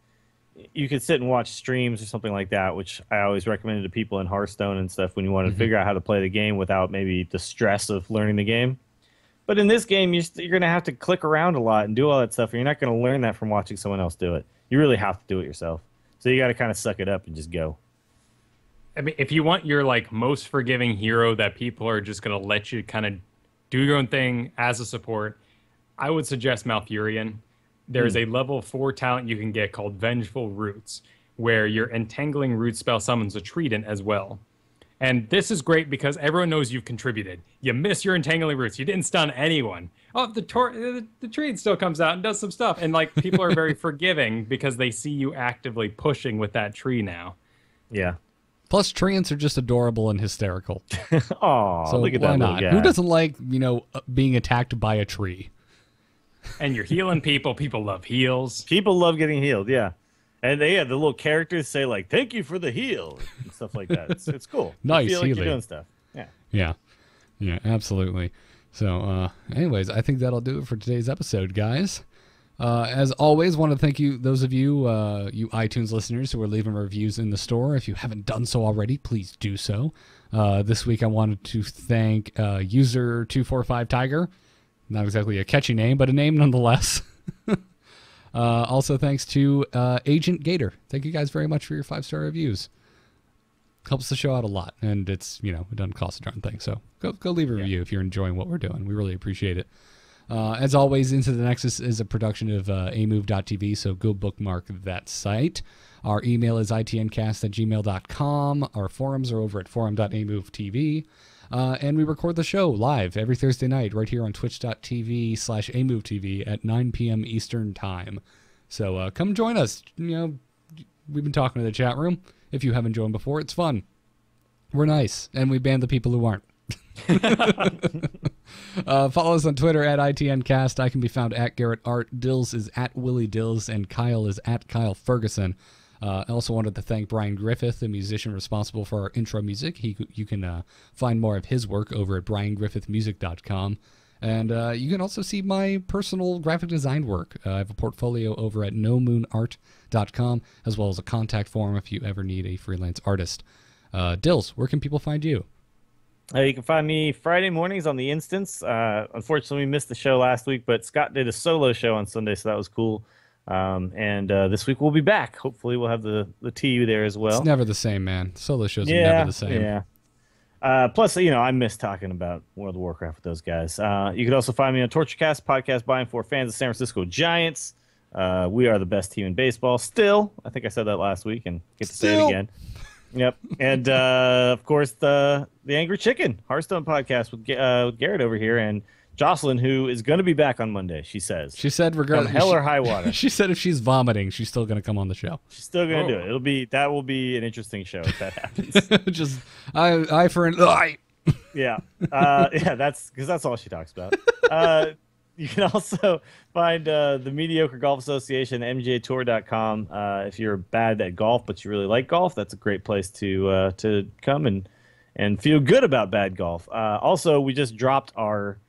You could sit and watch streams or something like that, which I always recommended to people in Hearthstone and stuff when you want to figure out how to play the game without maybe the stress of learning the game. But in this game, you're going to have to click around a lot and do all that stuff, and you're not going to learn that from watching someone else do it. You really have to do it yourself. So you got to kind of suck it up and just go. I mean, if you want your like most forgiving hero that people are just going to let you kind of do your own thing as a support, I would suggest Malfurion. There's a level 4 talent you can get called Vengeful Roots, where your Entangling Root spell summons a Trident as well. And this is great because everyone knows you've contributed. You miss your Entangling Roots. You didn't stun anyone. Oh, the Trident still comes out and does some stuff. And like people are very forgiving because they see you actively pushing with that tree now. Yeah. Plus, treants are just adorable and hysterical. Oh, so look at why that not? guy. Who doesn't like, being attacked by a tree? And you're healing people. People love heals. People love getting healed, yeah. And the little characters say, like, thank you for the heal, and stuff like that. It's cool. Nice you feel healing. like you're doing stuff. Yeah. Yeah, absolutely. So, anyways, I think that'll do it for today's episode, guys. As always, want to thank you, those of you, you iTunes listeners who are leaving reviews in the store. If you haven't done so already, please do so. This week I wanted to thank user245tiger. Not exactly a catchy name, but a name nonetheless. Also, thanks to Agent Gator. Thank you guys very much for your 5-star reviews. Helps the show out a lot, and it's, it doesn't cost a darn thing. So go leave a review if you're enjoying what we're doing. We really appreciate it. As always, Into the Nexus is a production of amove.tv, so go bookmark that site. Our email is itncast@gmail.com. Our forums are over at forum.amove.tv. And we record the show live every Thursday night right here on twitch.tv/amovetv at 9 p.m. Eastern Time. So come join us. We've been talking to the chat room. If you haven't joined before, it's fun. We're nice, and we ban the people who aren't. Follow us on Twitter at ITNcast. I can be found at Garrett Art. Dills is at Willie Dills, and Kyle is at Kyle Ferguson. I also wanted to thank Brian Griffith, the musician responsible for our intro music. You can find more of his work over at briangriffithmusic.com. And you can also see my personal graphic design work. I have a portfolio over at nomoonart.com, as well as a contact form if you ever need a freelance artist. Dills, where can people find you? You can find me Friday mornings on the Instance. Unfortunately, we missed the show last week, but Scott did a solo show on Sunday, so that was cool. And this week we'll be back. Hopefully, we'll have the TU there as well. It's never the same, man. Solo shows are never the same. Yeah. Plus, I miss talking about World of Warcraft with those guys. You can also find me on Torturecast, podcast by and for fans of San Francisco Giants. We are the best team in baseball. Still, I think I said that last week, and get to say it again. Yep. And of course, the Angry Chicken Hearthstone podcast with Garrett over here and Jocelyn, who is going to be back on Monday. She says. She said, regardless, hell or high water. She said if she's vomiting, she's still going to come on the show. She's still going to do it. That will be an interesting show if that happens. Just I for an eye. Yeah. That's because that's all she talks about. You can also find the Mediocre Golf Association, mjtour.com. If you're bad at golf but you really like golf, that's a great place to come and feel good about bad golf. Also, we just dropped our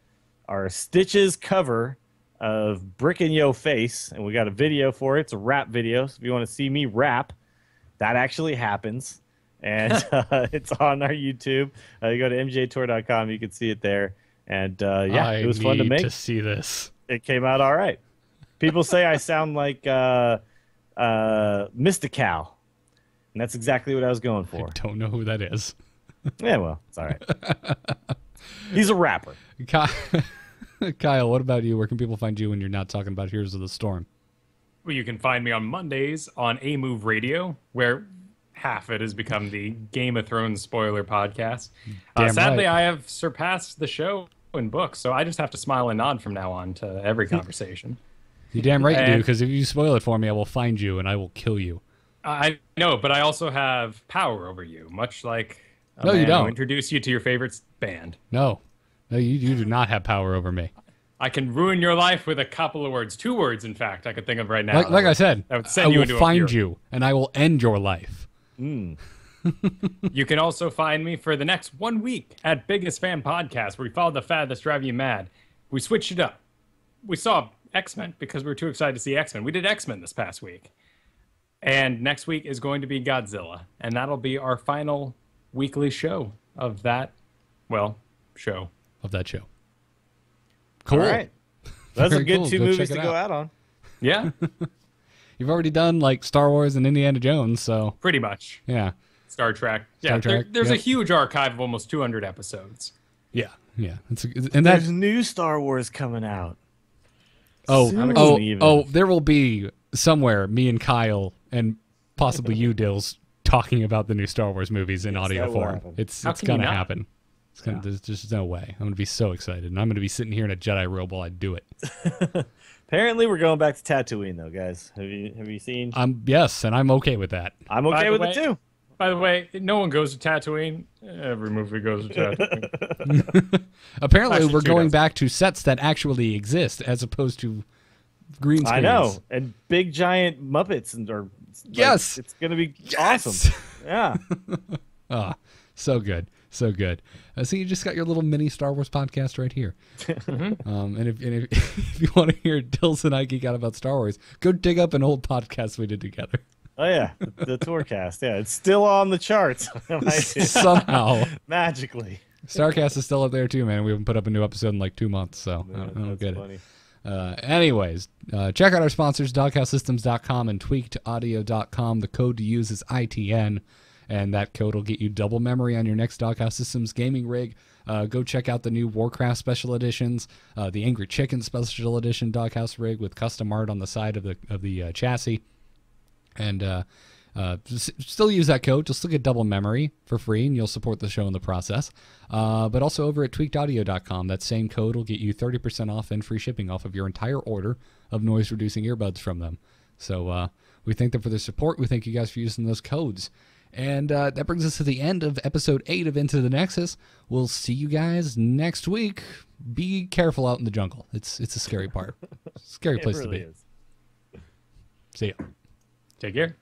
Stitches cover of Brick in Yo Face, and we got a video for it. It's a rap video, so if you want to see me rap, that actually happens. And it's on our YouTube. You go to mjtour.com, you can see it there. And it was fun to make. I need to see this. It came out all right. People say I sound like Mystical, and that's exactly what I was going for. I don't know who that is. Yeah, well, it's all right. He's a rapper. Kyle, what about you? Where can people find you when you're not talking about Heroes of the Storm? Well, you can find me on Mondays on A Move Radio, where half it has become the Game of Thrones spoiler podcast. Sadly, right. I have surpassed the show in books, so I just have to smile and nod from now on to every conversation. You damn right you do, because if you spoil it for me, I will find you and I will kill you. I know, but I also have power over you, much like No, you don't. who introduce you to your favorite band. No, you do not have power over me. I can ruin your life with a couple of words. 2 words, in fact, I could think of right now. Like I said, that would send I you will into find you and I will end your life. You can also find me for the next 1 week at Biggest Fan Podcast, where we follow the fad that's driving you mad. We switched it up. We saw X-Men because we were too excited to see X-Men. We did X-Men this past week. And next week is going to be Godzilla. And that'll be our final weekly show of that, show. Of that show. Cool. All right. That's a good cool. 2 Go movies check to it go out. out on. Yeah, You've already done like Star Wars and Indiana Jones, so pretty much. yeah. Star Trek. Star Trek, There's a yep. huge archive of almost 200 episodes. Yeah. And There's new Star Wars coming out. there will be somewhere me and Kyle and possibly you, Dills, talking about the new Star Wars movies in audio that will form. happen. It's How can gonna you not? happen. There's just no way. I'm gonna be so excited, and I'm gonna be sitting here in a Jedi robe while I do it. Apparently, we're going back to Tatooine, though, guys. Have you seen? Yes, and I'm okay with that. I'm By okay the with way- it too. By the way, no one goes to Tatooine. Every movie goes to Tatooine. Apparently, Actually, we're two going does. back to sets that actually exist, as opposed to green screens. I know, and big giant Muppets Yes! it's gonna be Yes! awesome. Yeah, Ah, so good. So good. So you just got your little mini Star Wars podcast right here. And if you want to hear Dills and I geek out about Star Wars, go dig up an old podcast we did together. oh yeah, the Tourcast. Yeah, it's still on the charts. Somehow. Magically. Starcast is still up there too, man. We haven't put up a new episode in like 2 months, so I don't get funny. it. Anyways, check out our sponsors, doghousesystems.com and tweakedaudio.com. The code to use is ITN. And that code will get you double memory on your next Doghouse Systems gaming rig. Go check out the new Warcraft special editions, the Angry Chicken special edition Doghouse rig with custom art on the side of the chassis. And still use that code. You'll still get double memory for free, and you'll support the show in the process. But also over at tweakedaudio.com, that same code will get you 30% off and free shipping off of your entire order of noise-reducing earbuds from them. So we thank them for their support. We thank you guys for using those codes. And that brings us to the end of episode 8 of Into the Nexus. We'll see you guys next week. Be careful out in the jungle. It's a scary part. Scary place It really to be. is. See ya. Take care.